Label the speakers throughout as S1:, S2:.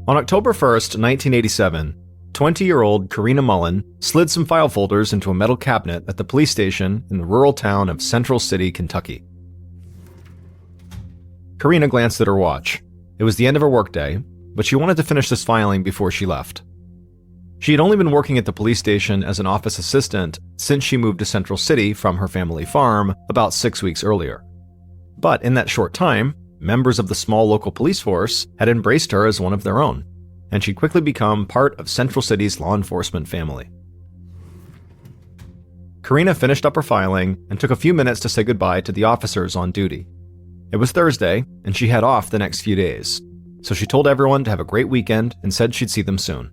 S1: On October 1st, 1987, 20-year-old Karina Mullen slid some file folders into a metal cabinet at the police station in the rural town of Central City, Kentucky. Karina glanced at her watch. It was the end of her workday, but she wanted to finish this filing before she left. She had only been working at the police station as an office assistant since she moved to Central City from her family farm about 6 weeks earlier. But in that short time, members of the small local police force had embraced her as one of their own, and she'd quickly become part of Central City's law enforcement family. Karina finished up her filing and took a few minutes to say goodbye to the officers on duty. It was Thursday, and she had off the next few days, so she told everyone to have a great weekend and said she'd see them soon.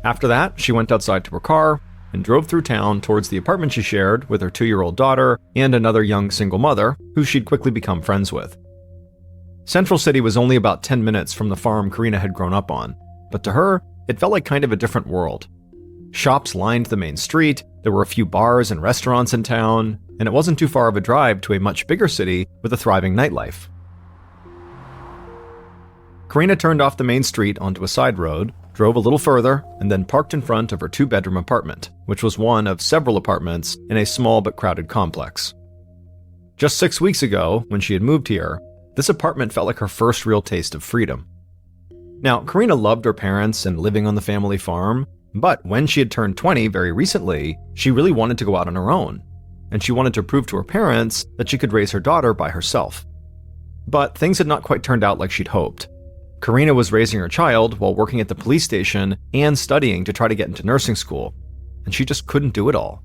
S1: After that, she went outside to her car and drove through town towards the apartment she shared with her 2-year-old daughter and another young single mother who she'd quickly become friends with. Central City was only about 10 minutes from the farm Karina had grown up on, but to her, it felt like kind of a different world. Shops lined the main street, there were a few bars and restaurants in town, and it wasn't too far of a drive to a much bigger city with a thriving nightlife. Karina turned off the main street onto a side road, drove a little further, and then parked in front of her 2-bedroom apartment, which was one of several apartments in a small but crowded complex. Just 6 weeks ago, when she had moved here, this apartment felt like her first real taste of freedom. Now, Karina loved her parents and living on the family farm, but when she had turned 20 very recently, she really wanted to go out on her own, and she wanted to prove to her parents that she could raise her daughter by herself. But things had not quite turned out like she'd hoped. Karina was raising her child while working at the police station and studying to try to get into nursing school, and she just couldn't do it all.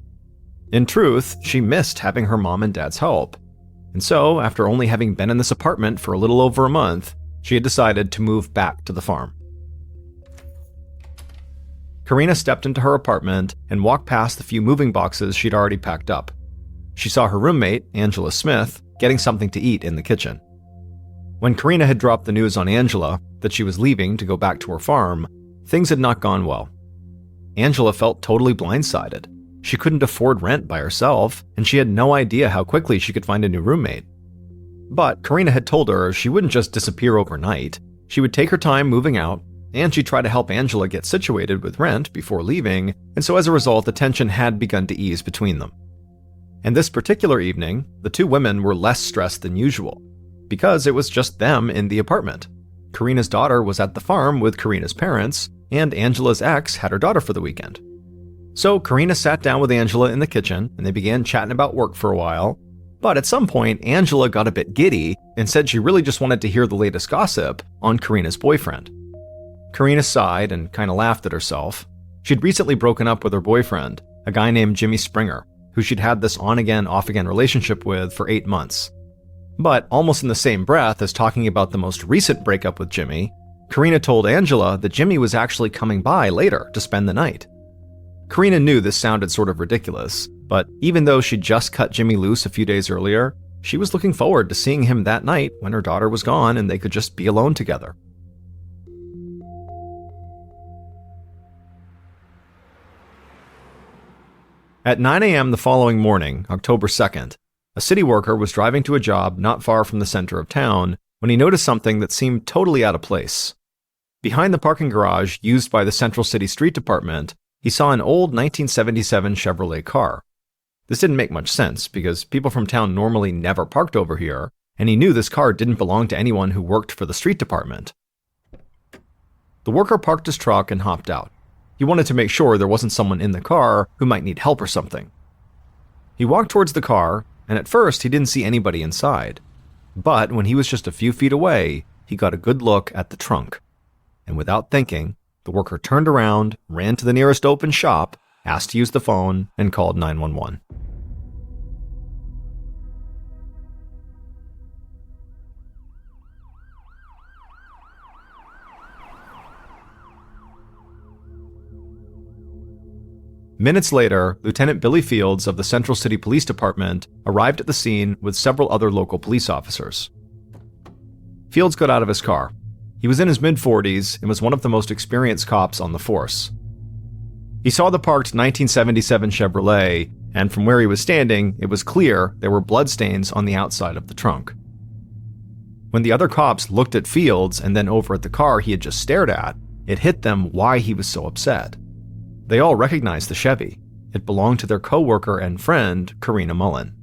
S1: In truth, she missed having her mom and dad's help. And so, after only having been in this apartment for a little over a month, she had decided to move back to the farm. Karina stepped into her apartment and walked past the few moving boxes she'd already packed up. She saw her roommate, Angela Smith, getting something to eat in the kitchen. When Karina had dropped the news on Angela that she was leaving to go back to her farm, things had not gone well. Angela felt totally blindsided. She couldn't afford rent by herself, and she had no idea how quickly she could find a new roommate. But Karina had told her she wouldn't just disappear overnight. She would take her time moving out, and she'd try to help Angela get situated with rent before leaving, and so as a result, the tension had begun to ease between them. And this particular evening, the two women were less stressed than usual, because it was just them in the apartment. Karina's daughter was at the farm with Karina's parents, and Angela's ex had her daughter for the weekend. So Karina sat down with Angela in the kitchen, and they began chatting about work for a while. But at some point, Angela got a bit giddy and said she really just wanted to hear the latest gossip on Karina's boyfriend. Karina sighed and kind of laughed at herself. She'd recently broken up with her boyfriend, a guy named Jimmy Springer, who she'd had this on-again, off-again relationship with for 8 months. But almost in the same breath as talking about the most recent breakup with Jimmy, Karina told Angela that Jimmy was actually coming by later to spend the night. Karina knew this sounded sort of ridiculous, but even though she'd just cut Jimmy loose a few days earlier, she was looking forward to seeing him that night when her daughter was gone and they could just be alone together. At 9 a.m. the following morning, October 2nd, a city worker was driving to a job not far from the center of town when he noticed something that seemed totally out of place. Behind the parking garage used by the Central City Street Department, he saw an old 1977 Chevrolet car. This didn't make much sense because people from town normally never parked over here, and he knew this car didn't belong to anyone who worked for the street department. The worker parked his truck and hopped out. He wanted to make sure there wasn't someone in the car who might need help or something. He walked towards the car, and at first he didn't see anybody inside. But when he was just a few feet away, he got a good look at the trunk. And without thinking, the worker turned around, ran to the nearest open shop, asked to use the phone, and called 911. Minutes later, Lieutenant Billy Fields of the Central City Police Department arrived at the scene with several other local police officers. Fields got out of his car. He was in his mid-40s and was one of the most experienced cops on the force. He saw the parked 1977 Chevrolet, and from where he was standing, it was clear there were bloodstains on the outside of the trunk. When the other cops looked at Fields and then over at the car he had just stared at, it hit them why he was so upset. They all recognized the Chevy. It belonged to their co-worker and friend, Karina Mullen.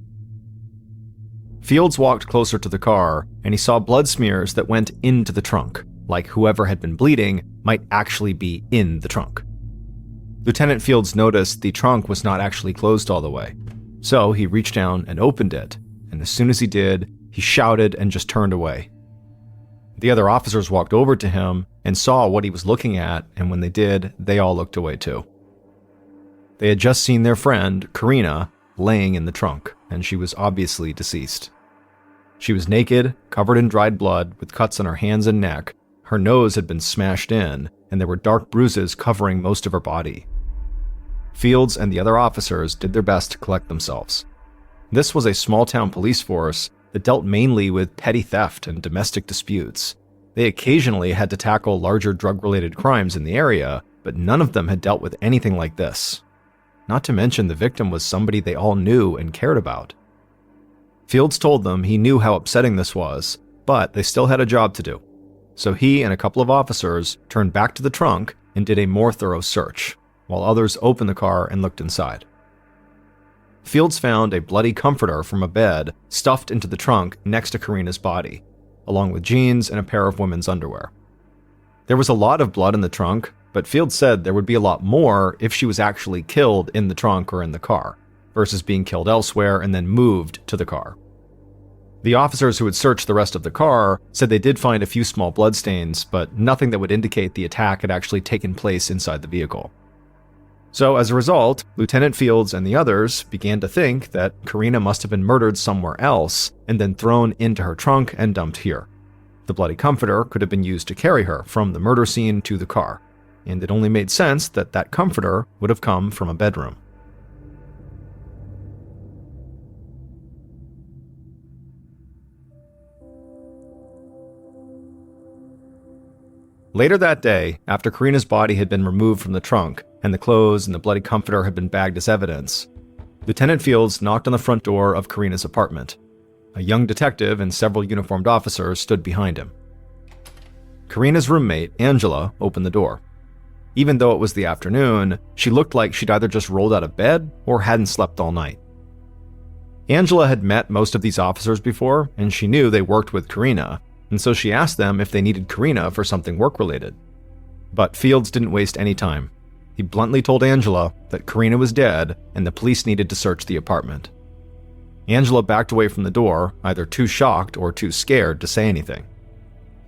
S1: Fields walked closer to the car, and he saw blood smears that went into the trunk, like whoever had been bleeding might actually be in the trunk. Lieutenant Fields noticed the trunk was not actually closed all the way, so he reached down and opened it, and as soon as he did, he shouted and just turned away. The other officers walked over to him and saw what he was looking at, and when they did, they all looked away too. They had just seen their friend, Karina, laying in the trunk, and she was obviously deceased. She was naked, covered in dried blood, with cuts on her hands and neck. Her nose had been smashed in, and there were dark bruises covering most of her body. Fields and the other officers did their best to collect themselves. This was a small-town police force that dealt mainly with petty theft and domestic disputes. They occasionally had to tackle larger drug-related crimes in the area, but none of them had dealt with anything like this. Not to mention the victim was somebody they all knew and cared about. Fields told them he knew how upsetting this was, but they still had a job to do. So he and a couple of officers turned back to the trunk and did a more thorough search, while others opened the car and looked inside. Fields found a bloody comforter from a bed stuffed into the trunk next to Karina's body, along with jeans and a pair of women's underwear. There was a lot of blood in the trunk, but Fields said there would be a lot more if she was actually killed in the trunk or in the car, versus being killed elsewhere and then moved to the car. The officers who had searched the rest of the car said they did find a few small bloodstains, but nothing that would indicate the attack had actually taken place inside the vehicle. So as a result, Lieutenant Fields and the others began to think that Karina must have been murdered somewhere else and then thrown into her trunk and dumped here. The bloody comforter could have been used to carry her from the murder scene to the car, and it only made sense that that comforter would have come from a bedroom. Later that day, after Karina's body had been removed from the trunk and the clothes and the bloody comforter had been bagged as evidence, Lieutenant Fields knocked on the front door of Karina's apartment. A young detective and several uniformed officers stood behind him. Karina's roommate, Angela, opened the door. Even though it was the afternoon, she looked like she'd either just rolled out of bed or hadn't slept all night. Angela had met most of these officers before, and she knew they worked with Karina, and so she asked them if they needed Karina for something work-related. But Fields didn't waste any time. He bluntly told Angela that Karina was dead and the police needed to search the apartment. Angela backed away from the door, either too shocked or too scared to say anything.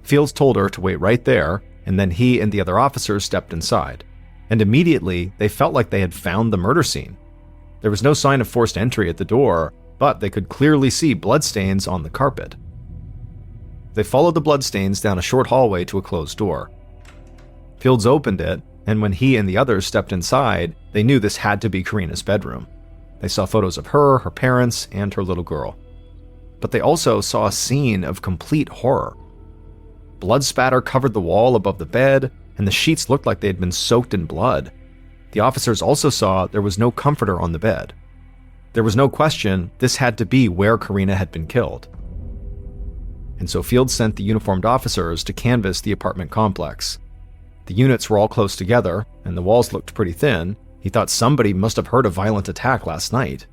S1: Fields told her to wait right there, and then he and the other officers stepped inside. And immediately, they felt like they had found the murder scene. There was no sign of forced entry at the door, but they could clearly see bloodstains on the carpet. They followed the bloodstains down a short hallway to a closed door. Fields opened it, and when he and the others stepped inside, they knew this had to be Karina's bedroom. They saw photos of her, her parents, and her little girl. But they also saw a scene of complete horror. Blood spatter covered the wall above the bed, and the sheets looked like they had been soaked in blood. The officers also saw there was no comforter on the bed. There was no question this had to be where Karina had been killed. And so Fields sent the uniformed officers to canvass the apartment complex. The units were all close together, and the walls looked pretty thin. He thought somebody must have heard a violent attack last night.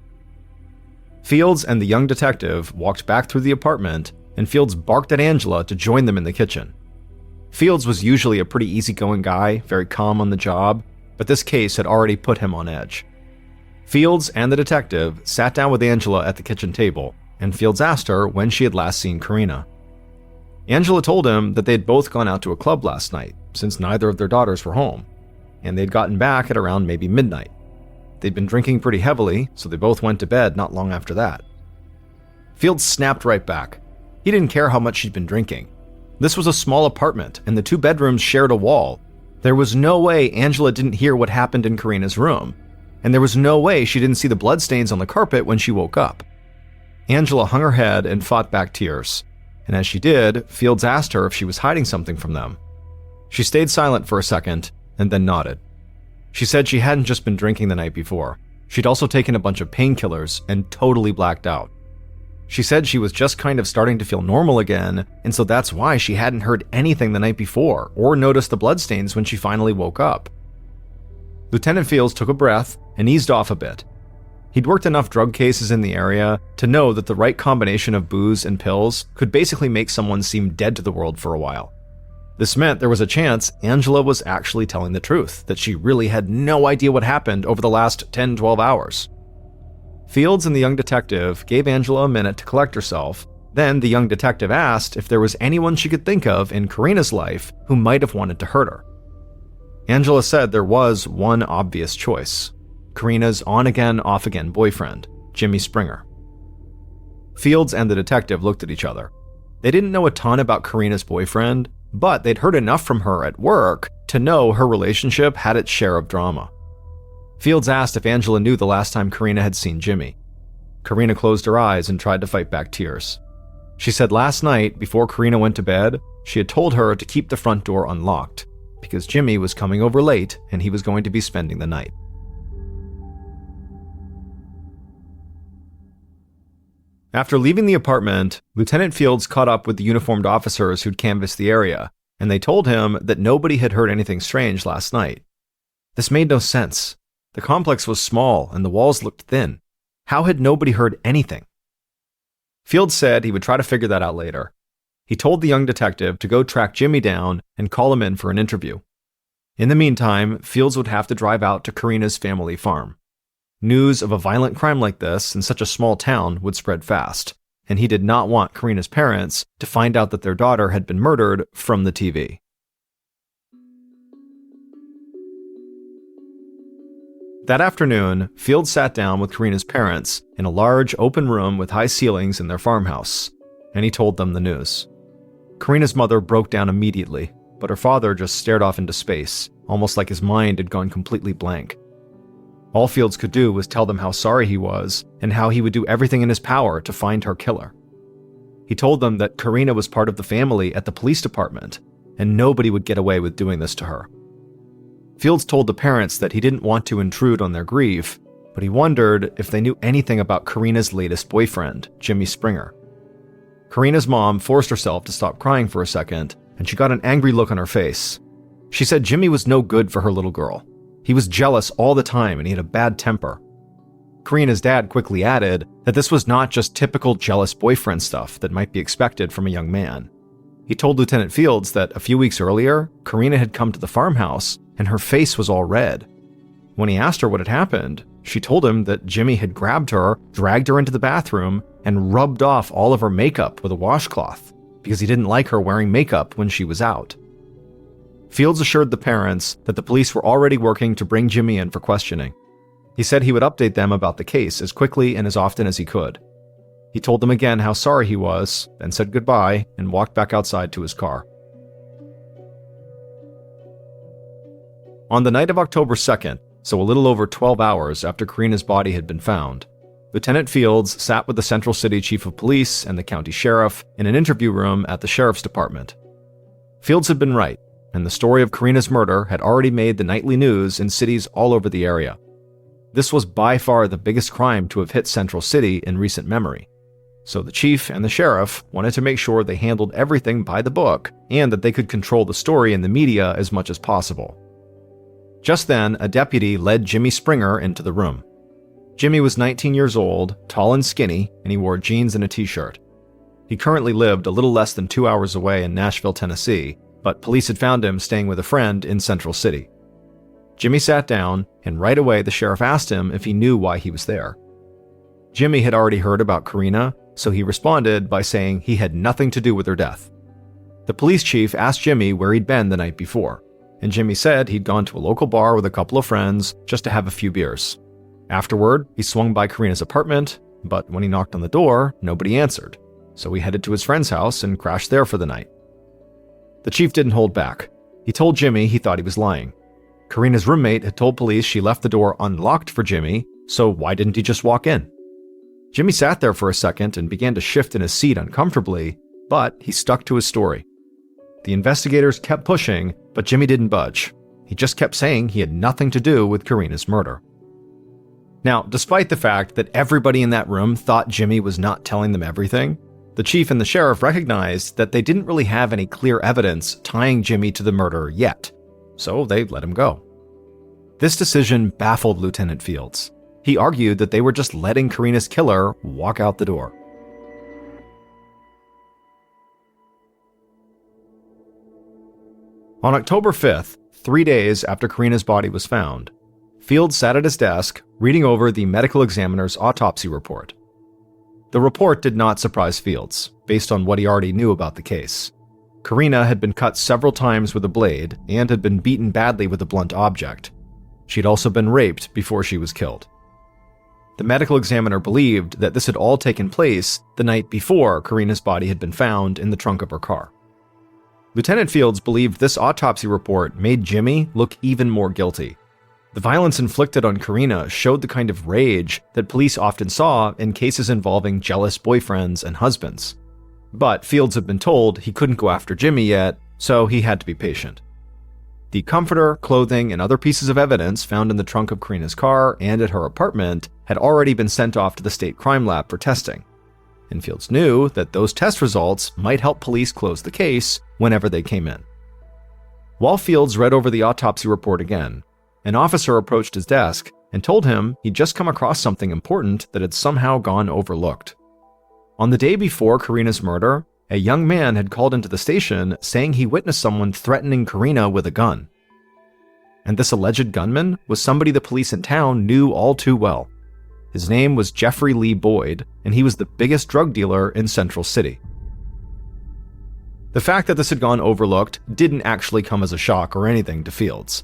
S1: Fields and the young detective walked back through the apartment, and Fields barked at Angela to join them in the kitchen. Fields was usually a pretty easygoing guy, very calm on the job, but this case had already put him on edge. Fields and the detective sat down with Angela at the kitchen table, and Fields asked her when she had last seen Karina. Angela told him that they'd both gone out to a club last night, since neither of their daughters were home, and they'd gotten back at around maybe midnight. They'd been drinking pretty heavily, so they both went to bed not long after that. Fields snapped right back. He didn't care how much she'd been drinking. This was a small apartment, and the two bedrooms shared a wall. There was no way Angela didn't hear what happened in Karina's room, and there was no way she didn't see the bloodstains on the carpet when she woke up. Angela hung her head and fought back tears, and as she did, Fields asked her if she was hiding something from them. She stayed silent for a second, and then nodded. She said she hadn't just been drinking the night before. She'd also taken a bunch of painkillers and totally blacked out. She said she was just kind of starting to feel normal again, and so that's why she hadn't heard anything the night before or noticed the bloodstains when she finally woke up. Lieutenant Fields took a breath and eased off a bit. He'd worked enough drug cases in the area to know that the right combination of booze and pills could basically make someone seem dead to the world for a while. This meant there was a chance Angela was actually telling the truth, that she really had no idea what happened over the last 10-12 hours. Fields and the young detective gave Angela a minute to collect herself. Then the young detective asked if there was anyone she could think of in Karina's life who might have wanted to hurt her. Angela said there was one obvious choice: Karina's on-again, off-again boyfriend, Jimmy Springer. Fields and the detective looked at each other. They didn't know a ton about Karina's boyfriend, but they'd heard enough from her at work to know her relationship had its share of drama. Fields asked if Angela knew the last time Karina had seen Jimmy. Karina closed her eyes and tried to fight back tears. She said last night, before Karina went to bed, she had told her to keep the front door unlocked, because Jimmy was coming over late and he was going to be spending the night. After leaving the apartment, Lieutenant Fields caught up with the uniformed officers who'd canvassed the area, and they told him that nobody had heard anything strange last night. This made no sense. The complex was small and the walls looked thin. How had nobody heard anything? Fields said he would try to figure that out later. He told the young detective to go track Jimmy down and call him in for an interview. In the meantime, Fields would have to drive out to Karina's family farm. News of a violent crime like this in such a small town would spread fast, and he did not want Karina's parents to find out that their daughter had been murdered from the TV. That afternoon, Fields sat down with Karina's parents in a large open room with high ceilings in their farmhouse, and he told them the news. Karina's mother broke down immediately, but her father just stared off into space, almost like his mind had gone completely blank. All Fields could do was tell them how sorry he was and how he would do everything in his power to find her killer. He told them that Karina was part of the family at the police department, and nobody would get away with doing this to her. Fields told the parents that he didn't want to intrude on their grief, but he wondered if they knew anything about Karina's latest boyfriend, Jimmy Springer. Karina's mom forced herself to stop crying for a second, and she got an angry look on her face. She said Jimmy was no good for her little girl. He was jealous all the time and he had a bad temper. Karina's dad quickly added that this was not just typical jealous boyfriend stuff that might be expected from a young man. He told Lieutenant Fields that a few weeks earlier, Karina had come to the farmhouse and her face was all red. When he asked her what had happened, she told him that Jimmy had grabbed her, dragged her into the bathroom, and rubbed off all of her makeup with a washcloth because he didn't like her wearing makeup when she was out. Fields assured the parents that the police were already working to bring Jimmy in for questioning. He said he would update them about the case as quickly and as often as he could. He told them again how sorry he was, then said goodbye and walked back outside to his car. On the night of October 2nd, so a little over 12 hours after Karina's body had been found, Lieutenant Fields sat with the Central City Chief of Police and the county sheriff in an interview room at the sheriff's department. Fields had been right, and the story of Karina's murder had already made the nightly news in cities all over the area. This was by far the biggest crime to have hit Central City in recent memory. So the chief and the sheriff wanted to make sure they handled everything by the book and that they could control the story in the media as much as possible. Just then, a deputy led Jimmy Springer into the room. Jimmy was 19 years old, tall and skinny, and he wore jeans and a t-shirt. He currently lived a little less than 2 hours away in Nashville, Tennessee, but police had found him staying with a friend in Central City. Jimmy sat down, and right away the sheriff asked him if he knew why he was there. Jimmy had already heard about Karina, so he responded by saying he had nothing to do with her death. The police chief asked Jimmy where he'd been the night before, and Jimmy said he'd gone to a local bar with a couple of friends just to have a few beers. Afterward, he swung by Karina's apartment, but when he knocked on the door, nobody answered, so he headed to his friend's house and crashed there for the night. The chief didn't hold back. He told Jimmy he thought he was lying. Karina's roommate had told police she left the door unlocked for Jimmy, so why didn't he just walk in? Jimmy sat there for a second and began to shift in his seat uncomfortably, but he stuck to his story. The investigators kept pushing, but Jimmy didn't budge. He just kept saying he had nothing to do with Karina's murder. Now, despite the fact that everybody in that room thought Jimmy was not telling them everything, the chief and the sheriff recognized that they didn't really have any clear evidence tying Jimmy to the murder yet, so they let him go. This decision baffled Lieutenant Fields. He argued that they were just letting Karina's killer walk out the door. On October 5th, 3 days after Karina's body was found, Fields sat at his desk reading over the medical examiner's autopsy report. The report did not surprise Fields, based on what he already knew about the case. Karina had been cut several times with a blade and had been beaten badly with a blunt object. She'd also been raped before she was killed. The medical examiner believed that this had all taken place the night before Karina's body had been found in the trunk of her car. Lieutenant Fields believed this autopsy report made Jimmy look even more guilty. The violence inflicted on Karina showed the kind of rage that police often saw in cases involving jealous boyfriends and husbands. But Fields had been told he couldn't go after Jimmy yet, so he had to be patient. The comforter, clothing, and other pieces of evidence found in the trunk of Karina's car and at her apartment had already been sent off to the state crime lab for testing. And Fields knew that those test results might help police close the case whenever they came in. While Fields read over the autopsy report again, an officer approached his desk and told him he'd just come across something important that had somehow gone overlooked. On the day before Karina's murder, a young man had called into the station saying he witnessed someone threatening Karina with a gun. And this alleged gunman was somebody the police in town knew all too well. His name was Jeffrey Lee Boyd, and he was the biggest drug dealer in Central City. The fact that this had gone overlooked didn't actually come as a shock or anything to Fields.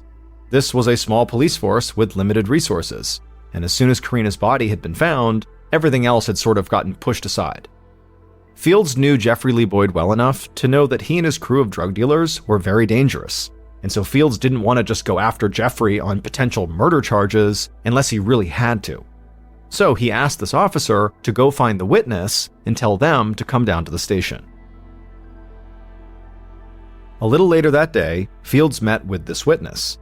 S1: This was a small police force with limited resources, and as soon as Karina's body had been found, everything else had sort of gotten pushed aside. Fields knew Jeffrey Lee Boyd well enough to know that he and his crew of drug dealers were very dangerous, and so Fields didn't want to just go after Jeffrey on potential murder charges unless he really had to. So he asked this officer to go find the witness and tell them to come down to the station. A little later that day, Fields met with this witness.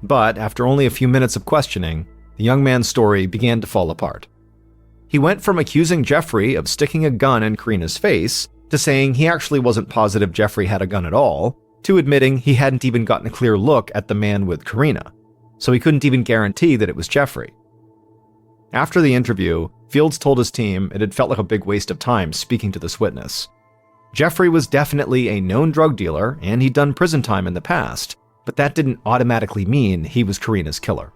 S1: But after only a few minutes of questioning, the young man's story began to fall apart. He went from accusing Jeffrey of sticking a gun in Karina's face to saying he actually wasn't positive Jeffrey had a gun at all, to admitting he hadn't even gotten a clear look at the man with Karina, so he couldn't even guarantee that it was Jeffrey. After the interview, Fields told his team it had felt like a big waste of time speaking to this witness. Jeffrey was definitely a known drug dealer and he'd done prison time in the past, but that didn't automatically mean he was Karina's killer.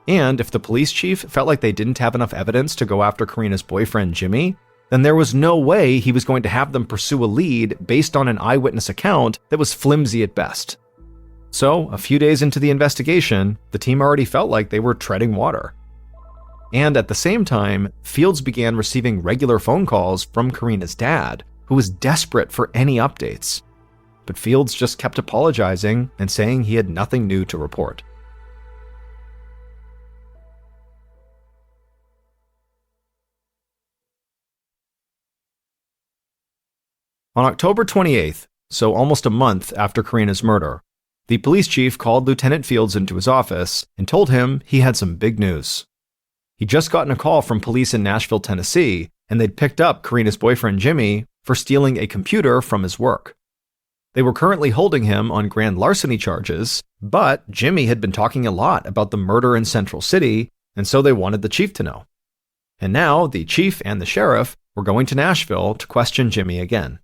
S1: And if the police chief felt like they didn't have enough evidence to go after Karina's boyfriend Jimmy, then there was no way he was going to have them pursue a lead based on an eyewitness account that was flimsy at best. So, a few days into the investigation, the team already felt like they were treading water. And at the same time, Fields began receiving regular phone calls from Karina's dad, who was desperate for any updates. But Fields just kept apologizing and saying he had nothing new to report. On October 28th, so almost a month after Karina's murder, the police chief called Lieutenant Fields into his office and told him he had some big news. He'd just gotten a call from police in Nashville, Tennessee, and they'd picked up Karina's boyfriend Jimmy for stealing a computer from his work. They were currently holding him on grand larceny charges, but Jimmy had been talking a lot about the murder in Central City, and so they wanted the chief to know. And now the chief and the sheriff were going to Nashville to question Jimmy again.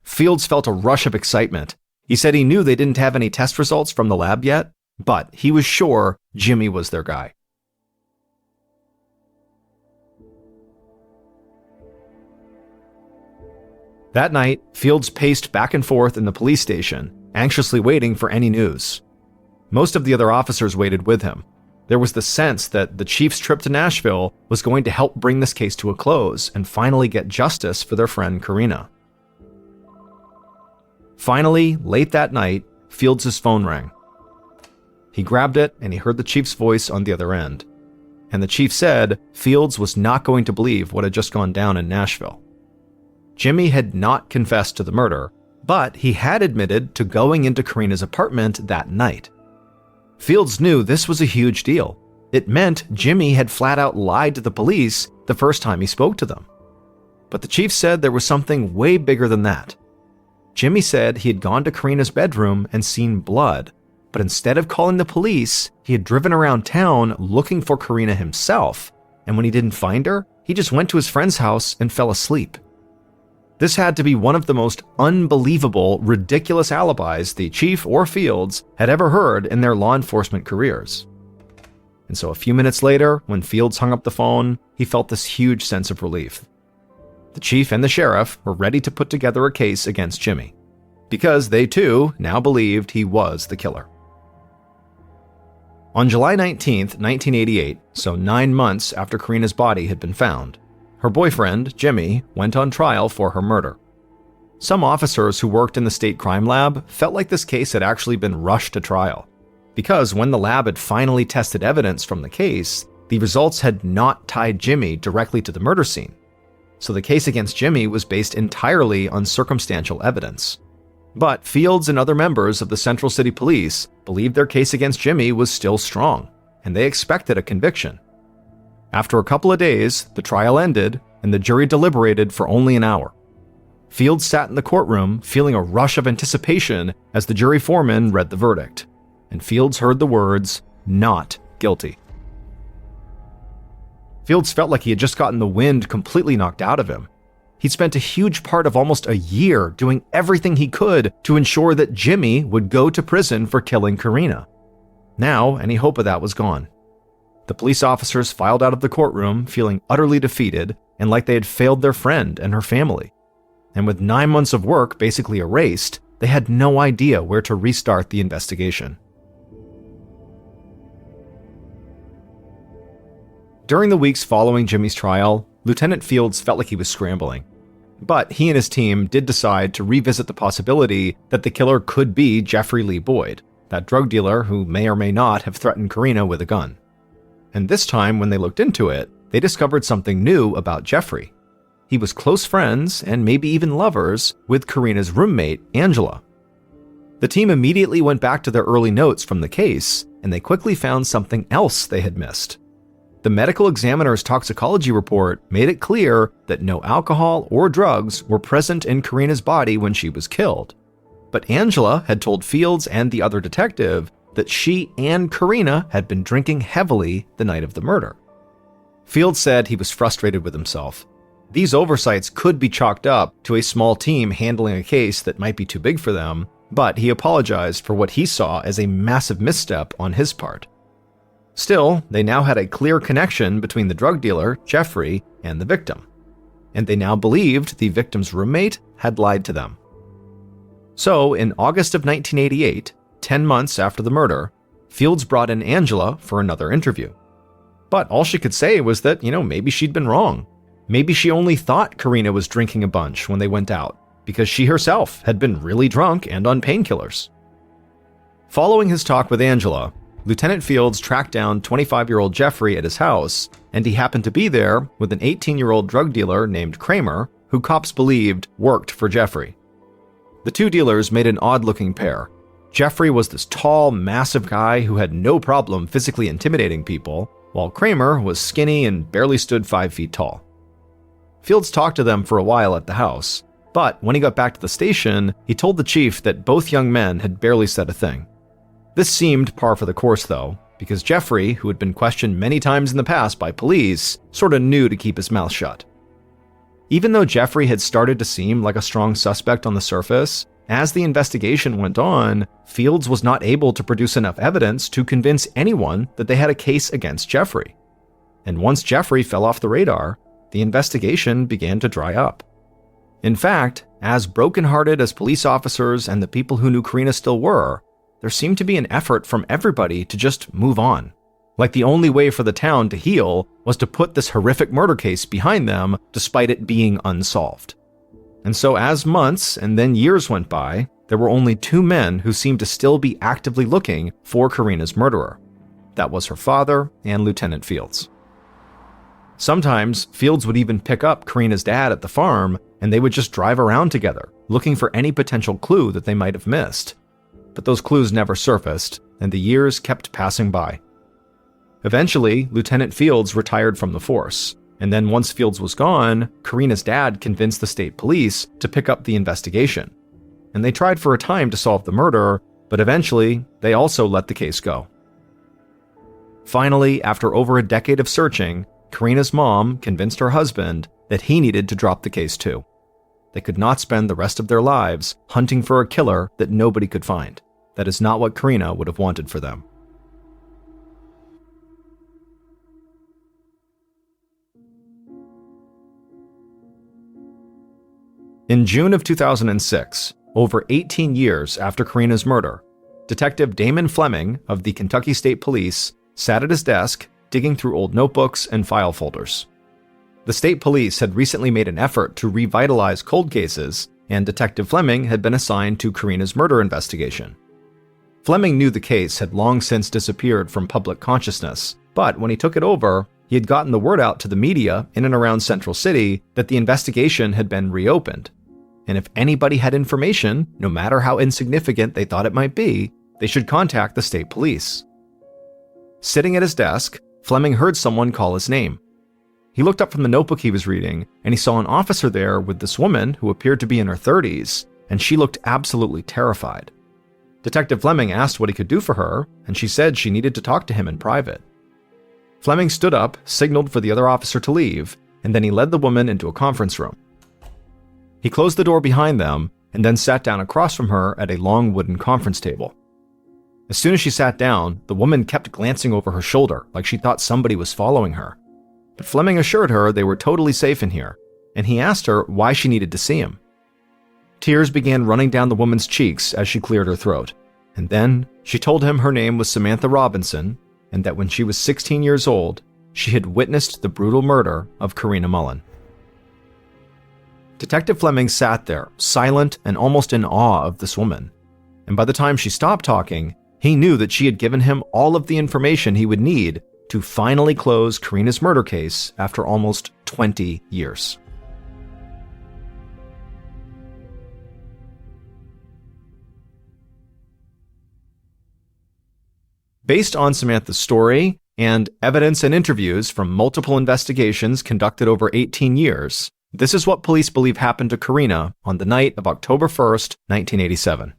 S1: Fields felt a rush of excitement. He said he knew they didn't have any test results from the lab yet, but he was sure Jimmy was their guy. That night, Fields paced back and forth in the police station, anxiously waiting for any news. Most of the other officers waited with him. There was the sense that the chief's trip to Nashville was going to help bring this case to a close and finally get justice for their friend Karina. Finally, late that night, Fields' phone rang. He grabbed it and he heard the chief's voice on the other end. And the chief said Fields was not going to believe what had just gone down in Nashville. Jimmy had not confessed to the murder, but he had admitted to going into Karina's apartment that night. Fields knew this was a huge deal. It meant Jimmy had flat out lied to the police the first time he spoke to them. But the chief said there was something way bigger than that. Jimmy said he had gone to Karina's bedroom and seen blood, but instead of calling the police, he had driven around town looking for Karina himself, and when he didn't find her, he just went to his friend's house and fell asleep. This had to be one of the most unbelievable, ridiculous alibis the chief or Fields had ever heard in their law enforcement careers. And so a few minutes later, when Fields hung up the phone, he felt this huge sense of relief. The chief and the sheriff were ready to put together a case against Jimmy, because they too now believed he was the killer. On July 19, 1988, so 9 months after Karina's body had been found, her boyfriend, Jimmy, went on trial for her murder. Some officers who worked in the state crime lab felt like this case had actually been rushed to trial, because when the lab had finally tested evidence from the case, the results had not tied Jimmy directly to the murder scene. So the case against Jimmy was based entirely on circumstantial evidence. But Fields and other members of the Central City Police believed their case against Jimmy was still strong, and they expected a conviction. After a couple of days, the trial ended, and the jury deliberated for only an hour. Fields sat in the courtroom feeling a rush of anticipation as the jury foreman read the verdict, and Fields heard the words, "Not guilty." Fields felt like he had just gotten the wind completely knocked out of him. He'd spent a huge part of almost a year doing everything he could to ensure that Jimmy would go to prison for killing Karina. Now, any hope of that was gone. The police officers filed out of the courtroom feeling utterly defeated and like they had failed their friend and her family. And with 9 months of work basically erased, they had no idea where to restart the investigation. During the weeks following Jimmy's trial, Lieutenant Fields felt like he was scrambling. But he and his team did decide to revisit the possibility that the killer could be Jeffrey Lee Boyd, that drug dealer who may or may not have threatened Karina with a gun. And this time, when they looked into it, they discovered something new about Jeffrey. He was close friends, and maybe even lovers, with Karina's roommate, Angela. The team immediately went back to their early notes from the case, and they quickly found something else they had missed. The medical examiner's toxicology report made it clear that no alcohol or drugs were present in Karina's body when she was killed. But Angela had told Fields and the other detective that she and Karina had been drinking heavily the night of the murder. Fields said he was frustrated with himself. These oversights could be chalked up to a small team handling a case that might be too big for them, but he apologized for what he saw as a massive misstep on his part. Still, they now had a clear connection between the drug dealer, Jeffrey, and the victim, and they now believed the victim's roommate had lied to them. So, in August of 1988, 10 months after the murder, Fields brought in Angela for another interview. But all she could say was that, maybe she'd been wrong. Maybe she only thought Karina was drinking a bunch when they went out, because she herself had been really drunk and on painkillers. Following his talk with Angela, Lieutenant Fields tracked down 25-year-old Jeffrey at his house, and he happened to be there with an 18-year-old drug dealer named Kramer, who cops believed worked for Jeffrey. The two dealers made an odd-looking pair. Jeffrey was this tall, massive guy who had no problem physically intimidating people, while Kramer was skinny and barely stood 5 feet tall. Fields talked to them for a while at the house, but when he got back to the station, he told the chief that both young men had barely said a thing. This seemed par for the course, though, because Jeffrey, who had been questioned many times in the past by police, sorta knew to keep his mouth shut. Even though Jeffrey had started to seem like a strong suspect on the surface, as the investigation went on, Fields was not able to produce enough evidence to convince anyone that they had a case against Jeffrey. And once Jeffrey fell off the radar, the investigation began to dry up. In fact, as brokenhearted as police officers and the people who knew Karina still were, there seemed to be an effort from everybody to just move on. Like the only way for the town to heal was to put this horrific murder case behind them, despite it being unsolved. And so as months and then years went by, there were only 2 men who seemed to still be actively looking for Karina's murderer. That was her father and Lieutenant Fields. Sometimes, Fields would even pick up Karina's dad at the farm, and they would just drive around together, looking for any potential clue that they might have missed. But those clues never surfaced, and the years kept passing by. Eventually, Lieutenant Fields retired from the force, and then once Fields was gone, Karina's dad convinced the state police to pick up the investigation. And they tried for a time to solve the murder, but eventually, they also let the case go. Finally, after over a decade of searching, Karina's mom convinced her husband that he needed to drop the case too. They could not spend the rest of their lives hunting for a killer that nobody could find. That is not what Karina would have wanted for them. In June of 2006, over 18 years after Karina's murder, Detective Damon Fleming of the Kentucky State Police sat at his desk digging through old notebooks and file folders. The state police had recently made an effort to revitalize cold cases, and Detective Fleming had been assigned to Karina's murder investigation. Fleming knew the case had long since disappeared from public consciousness, but when he took it over, he had gotten the word out to the media in and around Central City that the investigation had been reopened. And if anybody had information, no matter how insignificant they thought it might be, they should contact the state police. Sitting at his desk, Fleming heard someone call his name. He looked up from the notebook he was reading, and he saw an officer there with this woman who appeared to be in her 30s, and she looked absolutely terrified. Detective Fleming asked what he could do for her, and she said she needed to talk to him in private. Fleming stood up, signaled for the other officer to leave, and then he led the woman into a conference room. He closed the door behind them, and then sat down across from her at a long wooden conference table. As soon as she sat down, the woman kept glancing over her shoulder like she thought somebody was following her. But Fleming assured her they were totally safe in here, and he asked her why she needed to see him. Tears began running down the woman's cheeks as she cleared her throat, and then she told him her name was Samantha Robinson, and that when she was 16 years old, she had witnessed the brutal murder of Karina Mullen. Detective Fleming sat there, silent and almost in awe of this woman, and by the time she stopped talking, he knew that she had given him all of the information he would need to finally close Karina's murder case after almost 20 years. Based on Samantha's story and evidence and interviews from multiple investigations conducted over 18 years, this is what police believe happened to Karina on the night of October 1st, 1987.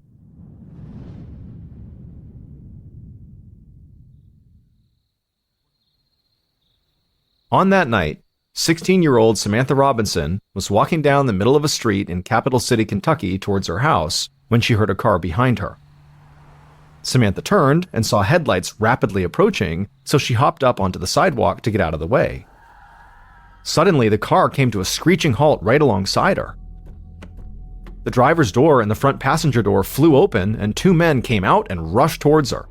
S1: On that night, 16-year-old Samantha Robinson was walking down the middle of a street in Capital City, Kentucky towards her house when she heard a car behind her. Samantha turned and saw headlights rapidly approaching, so she hopped up onto the sidewalk to get out of the way. Suddenly, the car came to a screeching halt right alongside her. The driver's door and the front passenger door flew open, and two men came out and rushed towards her.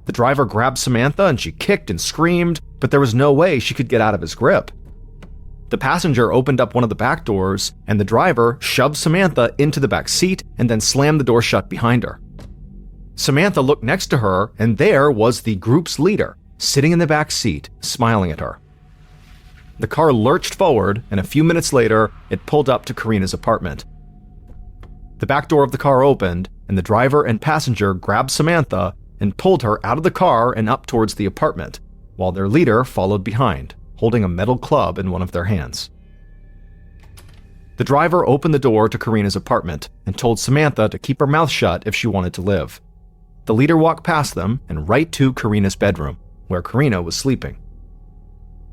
S1: The driver grabbed Samantha and she kicked and screamed, but there was no way she could get out of his grip. The passenger opened up one of the back doors, and the driver shoved Samantha into the back seat and then slammed the door shut behind her. Samantha looked next to her, and there was the group's leader, sitting in the back seat, smiling at her. The car lurched forward, and a few minutes later, it pulled up to Karina's apartment. The back door of the car opened, and the driver and passenger grabbed Samantha and pulled her out of the car and up towards the apartment, while their leader followed behind, holding a metal club in one of their hands. The driver opened the door to Karina's apartment and told Samantha to keep her mouth shut if she wanted to live. The leader walked past them and right to Karina's bedroom, where Karina was sleeping.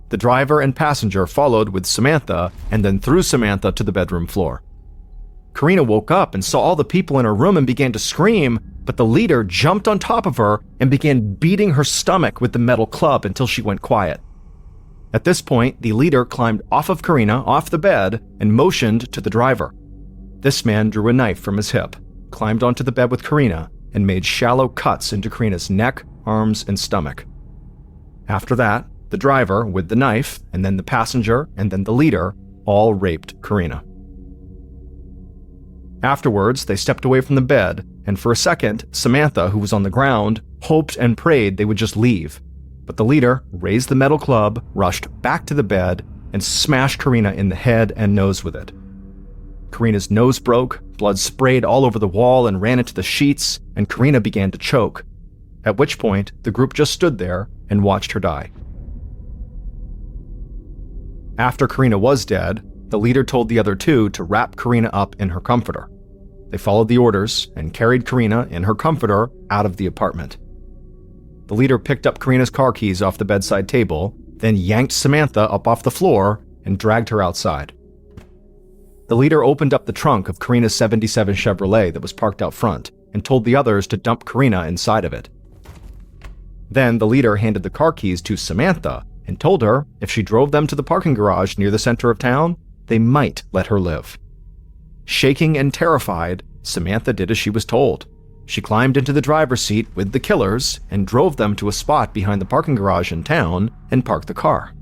S1: The driver and passenger followed with Samantha and then threw Samantha to the bedroom floor. Karina woke up and saw all the people in her room and began to scream, but the leader jumped on top of her and began beating her stomach with the metal club until she went quiet. At this point, the leader climbed off of Karina, off the bed, and motioned to the driver. This man drew a knife from his hip, climbed onto the bed with Karina, and made shallow cuts into Karina's neck, arms, and stomach. After that, the driver, with the knife, and then the passenger, and then the leader, all raped Karina. Afterwards, they stepped away from the bed, and for a second, Samantha, who was on the ground, hoped and prayed they would just leave. But the leader raised the metal club, rushed back to the bed, and smashed Karina in the head and nose with it. Karina's nose broke, blood sprayed all over the wall and ran into the sheets, and Karina began to choke. At which point, the group just stood there, and watched her die. After Karina was dead, the leader told the other two to wrap Karina up in her comforter. They followed the orders and carried Karina in her comforter out of the apartment. The leader picked up Karina's car keys off the bedside table, then yanked Samantha up off the floor and dragged her outside. The leader opened up the trunk of Karina's '77 Chevrolet that was parked out front and told the others to dump Karina inside of it. Then the leader handed the car keys to Samantha and told her if she drove them to the parking garage near the center of town, they might let her live. Shaking and terrified, Samantha did as she was told. She climbed into the driver's seat with the killers and drove them to a spot behind the parking garage in town and parked the car.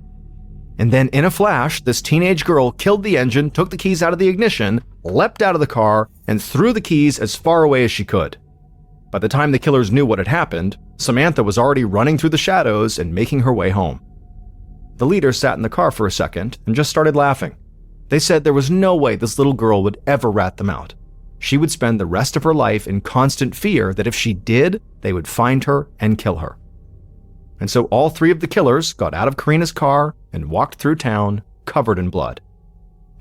S1: And then in a flash, this teenage girl killed the engine, took the keys out of the ignition, leapt out of the car, and threw the keys as far away as she could. By the time the killers knew what had happened, Samantha was already running through the shadows and making her way home. The leaders sat in the car for a second and just started laughing. They said there was no way this little girl would ever rat them out. She would spend the rest of her life in constant fear that if she did, they would find her and kill her. And so all three of the killers got out of Karina's car and walked through town, covered in blood.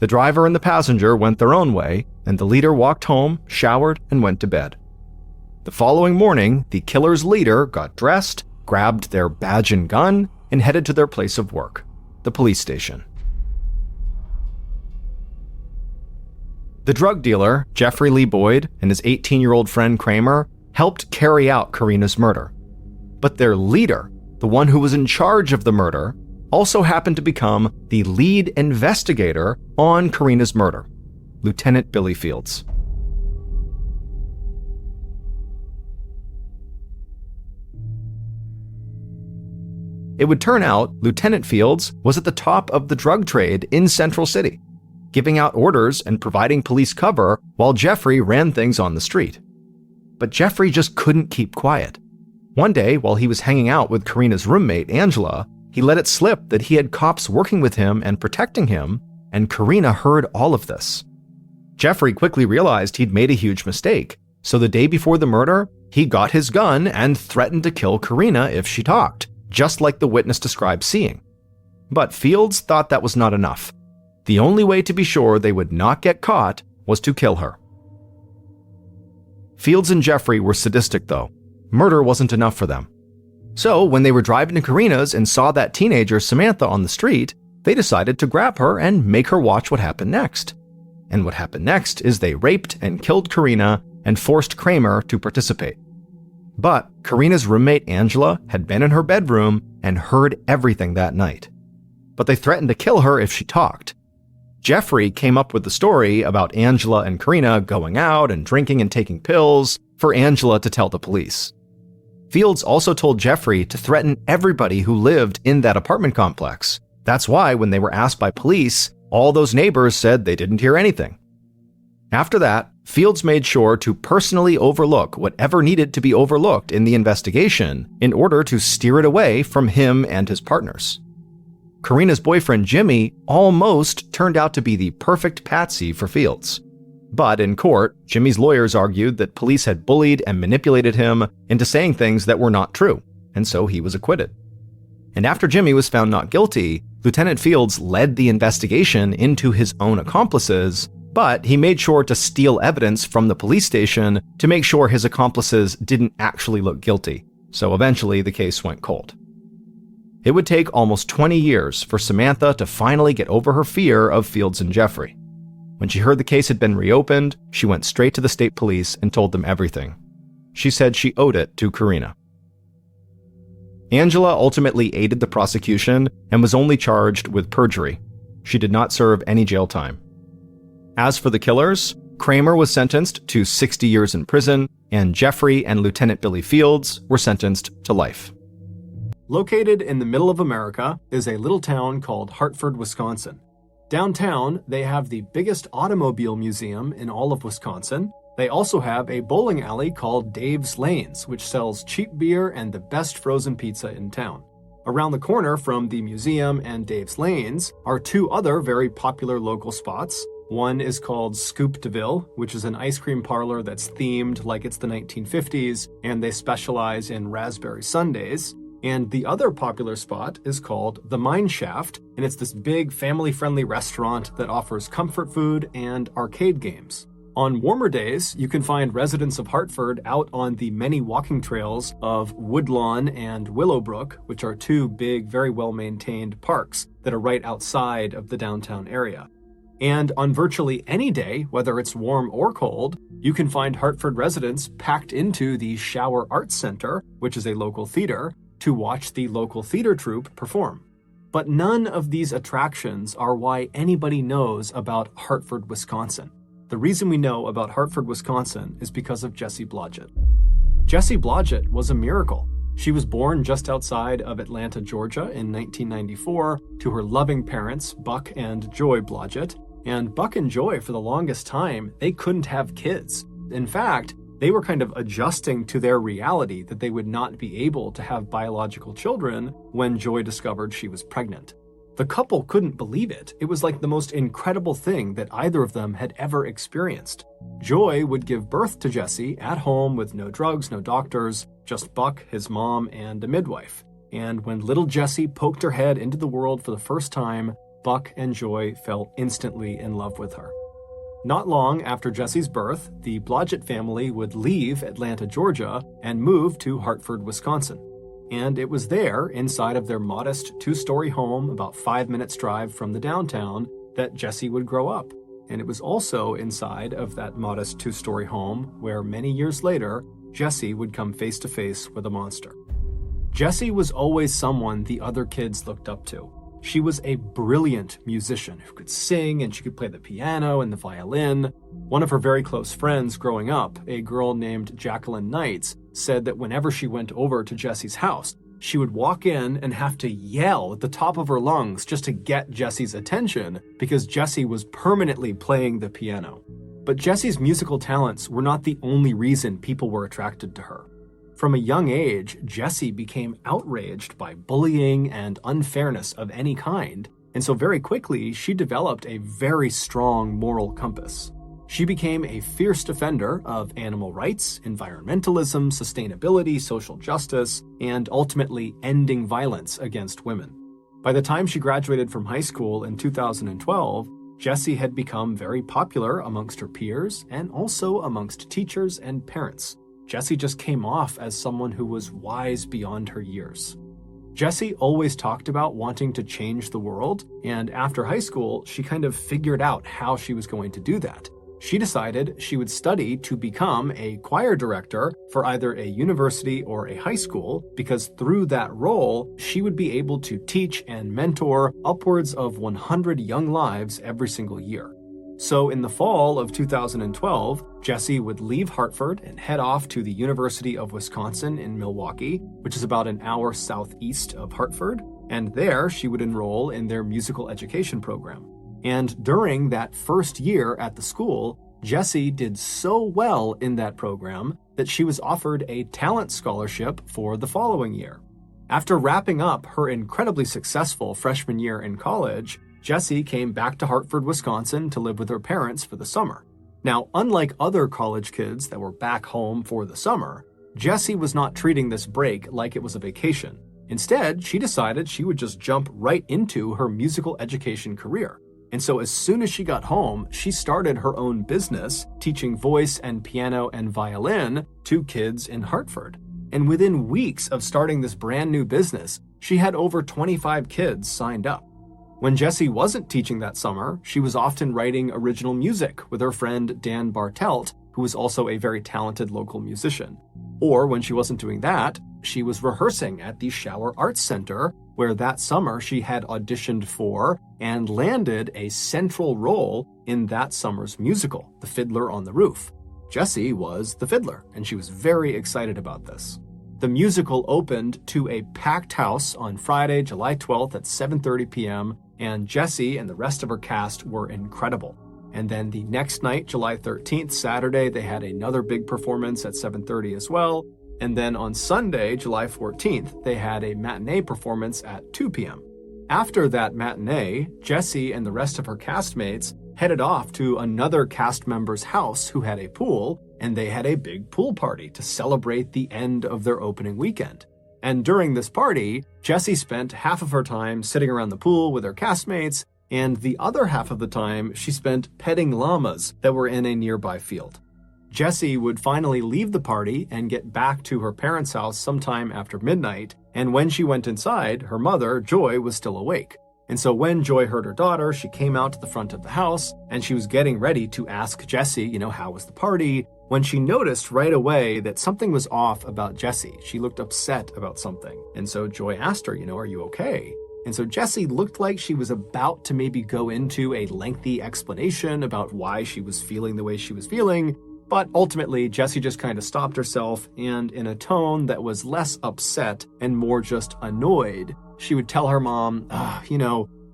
S1: The driver and the passenger went their own way, and the leader walked home, showered, and went to bed. The following morning, the killer's leader got dressed, grabbed their badge and gun, and headed to their place of work, the police station. The drug dealer, Jeffrey Lee Boyd, and his 18-year-old friend Kramer helped carry out Karina's murder. But their leader, the one who was in charge of the murder, also happened to become the lead investigator on Karina's murder, Lieutenant Billy Fields. It would turn out Lieutenant Fields was at the top of the drug trade in Central City, giving out orders and providing police cover while Jeffrey ran things on the street. But Jeffrey just couldn't keep quiet. One day, while he was hanging out with Karina's roommate, Angela, he let it slip that he had cops working with him and protecting him, and Karina heard all of this. Jeffrey quickly realized he'd made a huge mistake, so the day before the murder, he got his gun and threatened to kill Karina if she talked, just like the witness described seeing. But Fields thought that was not enough. The only way to be sure they would not get caught was to kill her. Fields and Jeffrey were sadistic, though. Murder wasn't enough for them. So when they were driving to Karina's and saw that teenager Samantha on the street, they decided to grab her and make her watch what happened next. And what happened next is they raped and killed Karina and forced Kramer to participate. But Karina's roommate Angela had been in her bedroom and heard everything that night. But they threatened to kill her if she talked. Jeffrey came up with the story about Angela and Karina going out and drinking and taking pills for Angela to tell the police. Fields also told Jeffrey to threaten everybody who lived in that apartment complex. That's why when they were asked by police, all those neighbors said they didn't hear anything. After that, Fields made sure to personally overlook whatever needed to be overlooked in the investigation in order to steer it away from him and his partners. Karina's boyfriend Jimmy almost turned out to be the perfect patsy for Fields. But in court, Jimmy's lawyers argued that police had bullied and manipulated him into saying things that were not true, and so he was acquitted. And after Jimmy was found not guilty, Lieutenant Fields led the investigation into his own accomplices, but he made sure to steal evidence from the police station to make sure his accomplices didn't actually look guilty, so eventually the case went cold. It would take almost 20 years for Samantha to finally get over her fear of Fields and Jeffrey. When she heard the case had been reopened, she went straight to the state police and told them everything. She said she owed it to Karina. Angela ultimately aided the prosecution and was only charged with perjury. She did not serve any jail time. As for the killers, Kramer was sentenced to 60 years in prison, and Jeffrey and Lieutenant Billy Fields were sentenced to life. Located in the middle of America is a little town called Hartford, Wisconsin. Downtown, they have the biggest automobile museum in all of Wisconsin. They also have a bowling alley called Dave's Lanes, which sells cheap beer and the best frozen pizza in town. Around the corner from the museum and Dave's Lanes are two other very popular local spots. One is called Scoop DeVille, which is an ice cream parlor that's themed like it's the 1950s, and they specialize in raspberry sundaes. And the other popular spot is called the Mine Shaft, and it's this big family-friendly restaurant that offers comfort food and arcade games. On warmer days, you can find residents of Hartford out on the many walking trails of Woodlawn and Willowbrook, which are two big, very well-maintained parks that are right outside of the downtown area. And on virtually any day, whether it's warm or cold, you can find Hartford residents packed into the Shower Arts Center, which is a local theater, to watch the local theater troupe perform. But none of these attractions are why anybody knows about Hartford, Wisconsin. The reason we know about Hartford, Wisconsin is because of Jessie Blodgett. Jessie Blodgett was a miracle. She was born just outside of Atlanta, Georgia in 1994 to her loving parents, Buck and Joy Blodgett. And Buck and Joy, for the longest time, they couldn't have kids. In fact, they were kind of adjusting to their reality that they would not be able to have biological children when Joy discovered she was pregnant. The couple couldn't believe it. It was like the most incredible thing that either of them had ever experienced. Joy would give birth to Jessie at home with no drugs, no doctors, just Buck, his mom, and a midwife. And when little Jessie poked her head into the world for the first time, Buck and Joy fell instantly in love with her. Not long after Jessie's birth, the Blodgett family would leave Atlanta, Georgia, and move to Hartford, Wisconsin. And it was there, inside of their modest two-story home, about 5 minutes' drive from the downtown, that Jessie would grow up. And it was also inside of that modest two-story home where many years later, Jessie would come face-to-face with a monster. Jessie was always someone the other kids looked up to. She was a brilliant musician who could sing and she could play the piano and the violin. One of her very close friends growing up, a girl named Jacqueline Knights, said that whenever she went over to Jessie's house, she would walk in and have to yell at the top of her lungs just to get Jessie's attention because Jessie was permanently playing the piano. But Jessie's musical talents were not the only reason people were attracted to her. From a young age, Jessie became outraged by bullying and unfairness of any kind, and so very quickly she developed a very strong moral compass. She became a fierce defender of animal rights, environmentalism, sustainability, social justice, and ultimately ending violence against women. By the time she graduated from high school in 2012, Jessie had become very popular amongst her peers and also amongst teachers and parents. Jessie just came off as someone who was wise beyond her years. Jessie always talked about wanting to change the world, and after high school, she kind of figured out how she was going to do that. She decided she would study to become a choir director for either a university or a high school, because through that role, she would be able to teach and mentor upwards of 100 young lives every single year. So in the fall of 2012, Jessie would leave Hartford and head off to the University of Wisconsin in Milwaukee, which is about an hour southeast of Hartford, and there she would enroll in their musical education program. And during that first year at the school, Jessie did so well in that program that she was offered a talent scholarship for the following year. After wrapping up her incredibly successful freshman year in college, Jessie came back to Hartford, Wisconsin to live with her parents for the summer. Now, unlike other college kids that were back home for the summer, Jessie was not treating this break like it was a vacation. Instead, she decided she would just jump right into her musical education career. And so as soon as she got home, she started her own business, teaching voice and piano and violin to kids in Hartford. And within weeks of starting this brand new business, she had over 25 kids signed up. When Jessie wasn't teaching that summer, she was often writing original music with her friend Dan Bartelt, who was also a very talented local musician. Or when she wasn't doing that, she was rehearsing at the Shower Arts Center, where that summer she had auditioned for and landed a central role in that summer's musical, The Fiddler on the Roof. Jessie was the fiddler, and she was very excited about this. The musical opened to a packed house on Friday, July 12th at 7:30 p.m., and Jessie and the rest of her cast were incredible. And then the next night, July 13th, Saturday, they had another big performance at 7:30 as well. And then on Sunday, July 14th, they had a matinee performance at 2 p.m. After that matinee, Jessie and the rest of her castmates headed off to another cast member's house who had a pool, and they had a big pool party to celebrate the end of their opening weekend. And during this party, Jessie spent half of her time sitting around the pool with her castmates, and the other half of the time she spent petting llamas that were in a nearby field. Jessie would finally leave the party and get back to her parents' house sometime after midnight, and when she went inside, her mother, Joy, was still awake. And so when Joy heard her daughter, she came out to the front of the house, and she was getting ready to ask Jessie, how was the party, when she noticed right away that something was off about Jessie. She looked upset about something. And so Joy asked her, are you okay? And so Jessie looked like she was about to maybe go into a lengthy explanation about why she was feeling the way she was feeling, but ultimately Jessie just kind of stopped herself, and in a tone that was less upset and more just annoyed, she would tell her mom,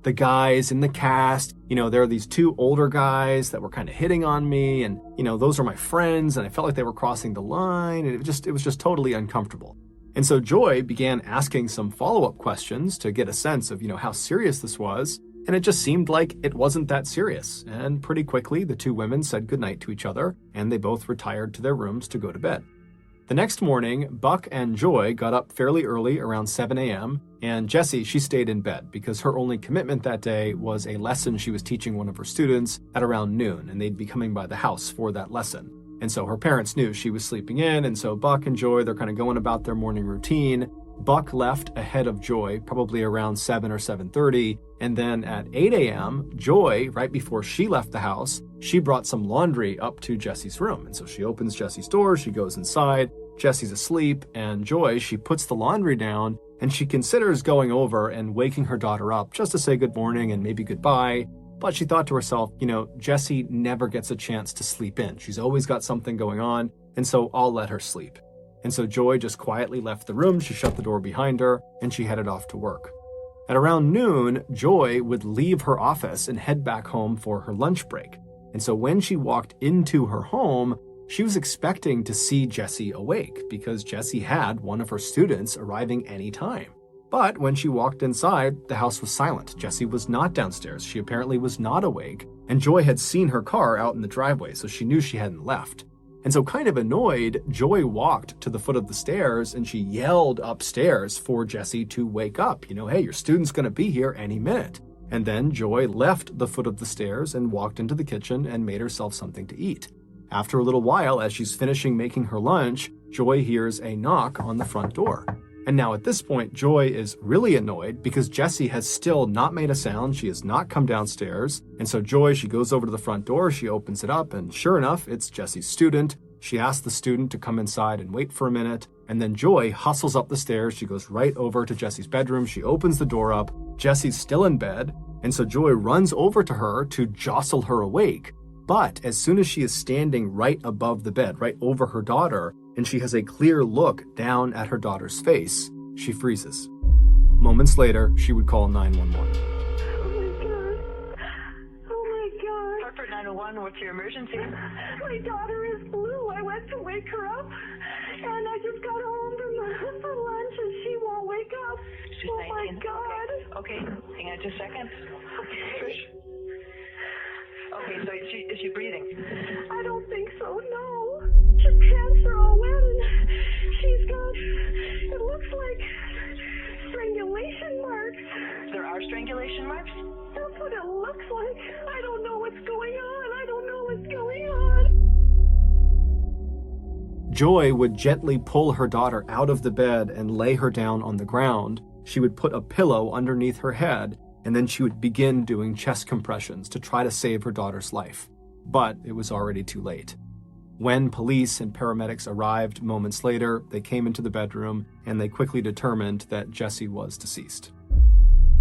S1: the guys in the cast, there are these two older guys that were kind of hitting on me, and, those are my friends, and I felt like they were crossing the line, and it was just totally uncomfortable. And so Joy began asking some follow-up questions to get a sense of, how serious this was, and it just seemed like it wasn't that serious. And pretty quickly, the two women said goodnight to each other, and they both retired to their rooms to go to bed. The next morning, Buck and Joy got up fairly early, around 7 a.m., and Jessie, she stayed in bed because her only commitment that day was a lesson she was teaching one of her students at around noon, and they'd be coming by the house for that lesson. And so her parents knew she was sleeping in, and so Buck and Joy, they're kind of going about their morning routine. Buck left ahead of Joy, probably around 7 or 7:30, and then at 8 a.m., Joy, right before she left the house, she brought some laundry up to Jessie's room. And so she opens Jessie's door, she goes inside, Jessie's asleep, and Joy, she puts the laundry down, and she considers going over and waking her daughter up just to say good morning and maybe goodbye. But she thought to herself, Jessie never gets a chance to sleep in. She's always got something going on, and so I'll let her sleep. And so Joy just quietly left the room, she shut the door behind her, and she headed off to work. At around noon, Joy would leave her office and head back home for her lunch break. And so when she walked into her home, she was expecting to see Jessie awake because Jessie had one of her students arriving any time. But when she walked inside, the house was silent. Jessie was not downstairs. She apparently was not awake, and Joy had seen her car out in the driveway, so she knew she hadn't left. And so kind of annoyed, Joy walked to the foot of the stairs and she yelled upstairs for Jessie to wake up. Hey, your student's gonna be here any minute. And then Joy left the foot of the stairs and walked into the kitchen and made herself something to eat. After a little while, as she's finishing making her lunch, Joy hears a knock on the front door. And now at this point, Joy is really annoyed because Jessie has still not made a sound. She has not come downstairs. And so Joy, she goes over to the front door, she opens it up, and sure enough, it's Jessie's student. She asks the student to come inside and wait for a minute. And then Joy hustles up the stairs. She goes right over to Jessie's bedroom. She opens the door up. Jessie's still in bed. And so Joy runs over to her to jostle her awake. But as soon as she is standing right above the bed, right over her daughter, and she has a clear look down at her daughter's face, she freezes. Moments later, she would call 911.
S2: Oh my God.
S3: Hartford 901, what's your emergency?
S2: My daughter is blue. I went to wake her up, and I just got home from lunch, and she won't wake up.
S3: She's
S2: oh
S3: 19.
S2: My God.
S3: Okay, hang on just a second. Okay, so is she breathing?
S2: I don't think so, no. Her pants are all wet, and she's got, it looks like strangulation marks.
S3: There are strangulation marks?
S2: That's what it looks like. I don't know what's going on.
S1: Joy would gently pull her daughter out of the bed and lay her down on the ground. She would put a pillow underneath her head, and then she would begin doing chest compressions to try to save her daughter's life. But it was already too late. When police and paramedics arrived moments later, they came into the bedroom and they quickly determined that Jessie was deceased.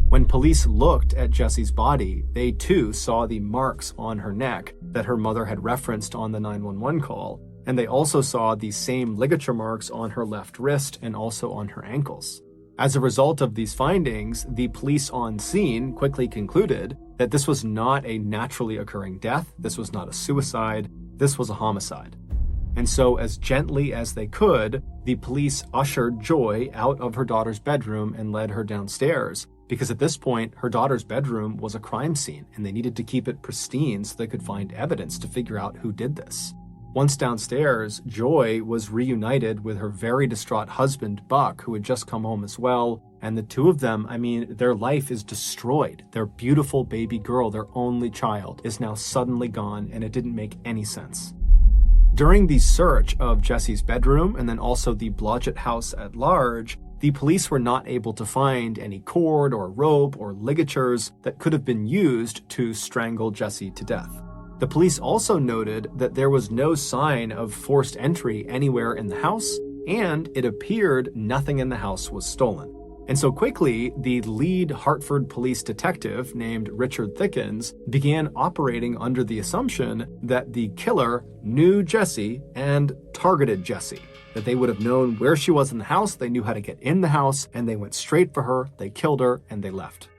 S1: When police looked at Jessie's body, they too saw the marks on her neck that her mother had referenced on the 911 call, and they also saw the same ligature marks on her left wrist and also on her ankles. As a result of these findings, the police on scene quickly concluded that this was not a naturally occurring death, this was not a suicide, this was a homicide. And so, as gently as they could, the police ushered Joy out of her daughter's bedroom and led her downstairs, because at this point, her daughter's bedroom was a crime scene, and they needed to keep it pristine so they could find evidence to figure out who did this. Once downstairs, Joy was reunited with her very distraught husband, Buck, who had just come home as well. And the two of them, their life is destroyed. Their beautiful baby girl, their only child, is now suddenly gone, and it didn't make any sense. During the search of Jesse's bedroom and then also the Blodgett house at large, the police were not able to find any cord or rope or ligatures that could have been used to strangle Jesse to death. The police also noted that there was no sign of forced entry anywhere in the house, and it appeared nothing in the house was stolen. And so quickly, the lead Hartford police detective named Richard Thickens began operating under the assumption that the killer knew Jesse and targeted Jesse, that they would have known where she was in the house, they knew how to get in the house, and they went straight for her, they killed her, and they left.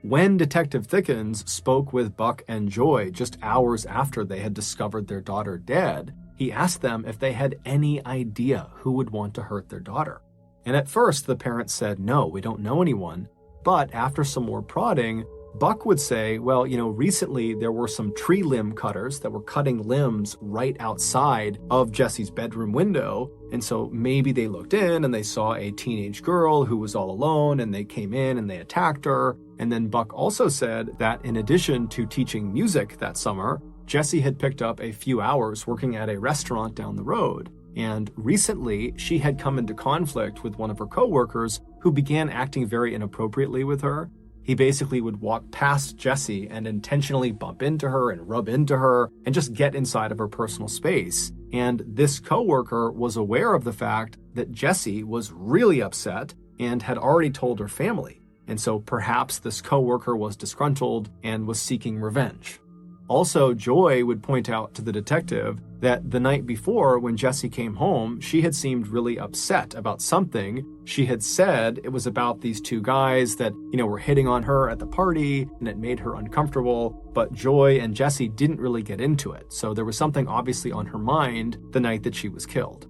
S1: When Detective Thickens spoke with Buck and Joy just hours after they had discovered their daughter dead, he asked them if they had any idea who would want to hurt their daughter. And at first, the parents said, no, we don't know anyone. But after some more prodding, Buck would say, well, recently there were some tree limb cutters that were cutting limbs right outside of Jesse's bedroom window. And so maybe they looked in and they saw a teenage girl who was all alone and they came in and they attacked her. And then Buck also said that in addition to teaching music that summer, Jesse had picked up a few hours working at a restaurant down the road. And recently, she had come into conflict with one of her coworkers who began acting very inappropriately with her. He basically would walk past Jesse and intentionally bump into her and rub into her and just get inside of her personal space. And this coworker was aware of the fact that Jesse was really upset and had already told her family. And so perhaps this coworker was disgruntled and was seeking revenge. Also, Joy would point out to the detective that the night before when Jesse came home, she had seemed really upset about something. She had said it was about these two guys that, were hitting on her at the party and it made her uncomfortable, but Joy and Jesse didn't really get into it. So there was something obviously on her mind the night that she was killed.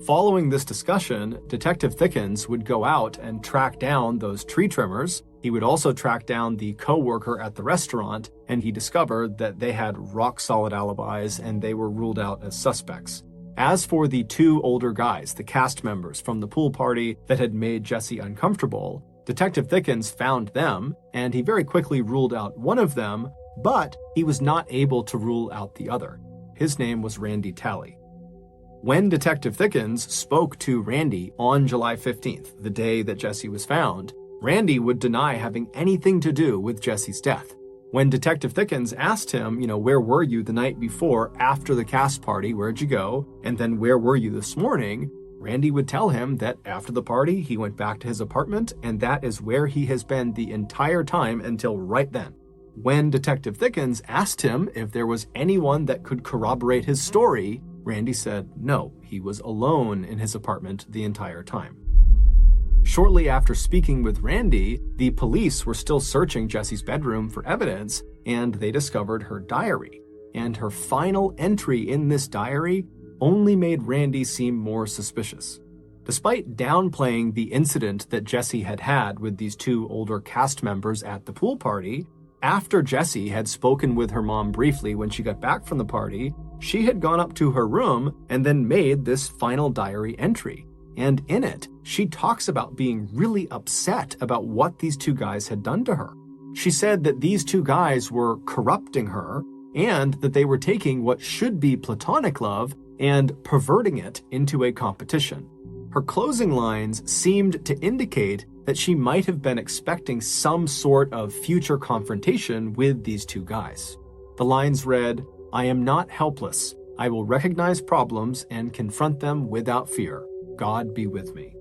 S1: Following this discussion, Detective Thickens would go out and track down those tree trimmers. He would also track down the co-worker at the restaurant, and he discovered that they had rock-solid alibis and they were ruled out as suspects. As for the two older guys, the cast members from the pool party that had made Jesse uncomfortable, Detective Thickens found them, and he very quickly ruled out one of them, but he was not able to rule out the other. His name was Randy Talley. When Detective Thickens spoke to Randy on July 15th, the day that Jesse was found, Randy would deny having anything to do with Jesse's death. When Detective Thickens asked him, where were you the night before after the cast party, where'd you go? And then where were you this morning? Randy would tell him that after the party, he went back to his apartment, and that is where he has been the entire time until right then. When Detective Thickens asked him if there was anyone that could corroborate his story, Randy said no, he was alone in his apartment the entire time. Shortly after speaking with Randy, the police were still searching Jesse's bedroom for evidence, and they discovered her diary. And her final entry in this diary only made Randy seem more suspicious. Despite downplaying the incident that Jesse had had with these two older cast members at the pool party, after Jesse had spoken with her mom briefly when she got back from the party, she had gone up to her room and then made this final diary entry. And in it, she talks about being really upset about what these two guys had done to her. She said that these two guys were corrupting her and that they were taking what should be platonic love and perverting it into a competition. Her closing lines seemed to indicate that she might have been expecting some sort of future confrontation with these two guys. The lines read, "I am not helpless. I will recognize problems and confront them without fear. God be with me."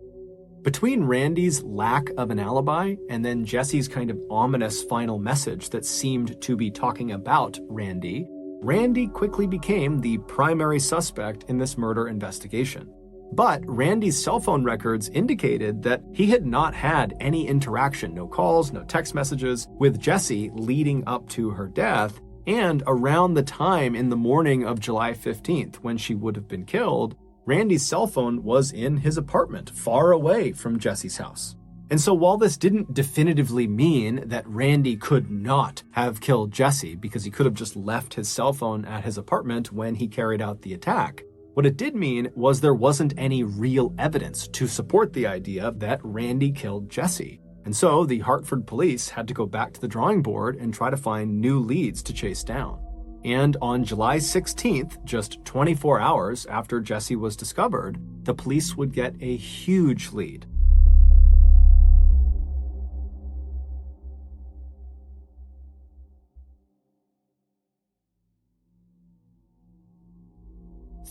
S1: Between Randy's lack of an alibi and then Jesse's kind of ominous final message that seemed to be talking about Randy, Randy quickly became the primary suspect in this murder investigation. But Randy's cell phone records indicated that he had not had any interaction, no calls, no text messages, with Jesse leading up to her death. And around the time in the morning of July 15th, when she would have been killed, Randy's cell phone was in his apartment, far away from Jesse's house. And so while this didn't definitively mean that Randy could not have killed Jesse because he could have just left his cell phone at his apartment when he carried out the attack, what it did mean was there wasn't any real evidence to support the idea that Randy killed Jesse. And so the Hartford police had to go back to the drawing board and try to find new leads to chase down. And on July 16th, just 24 hours after Jesse was discovered, the police would get a huge lead.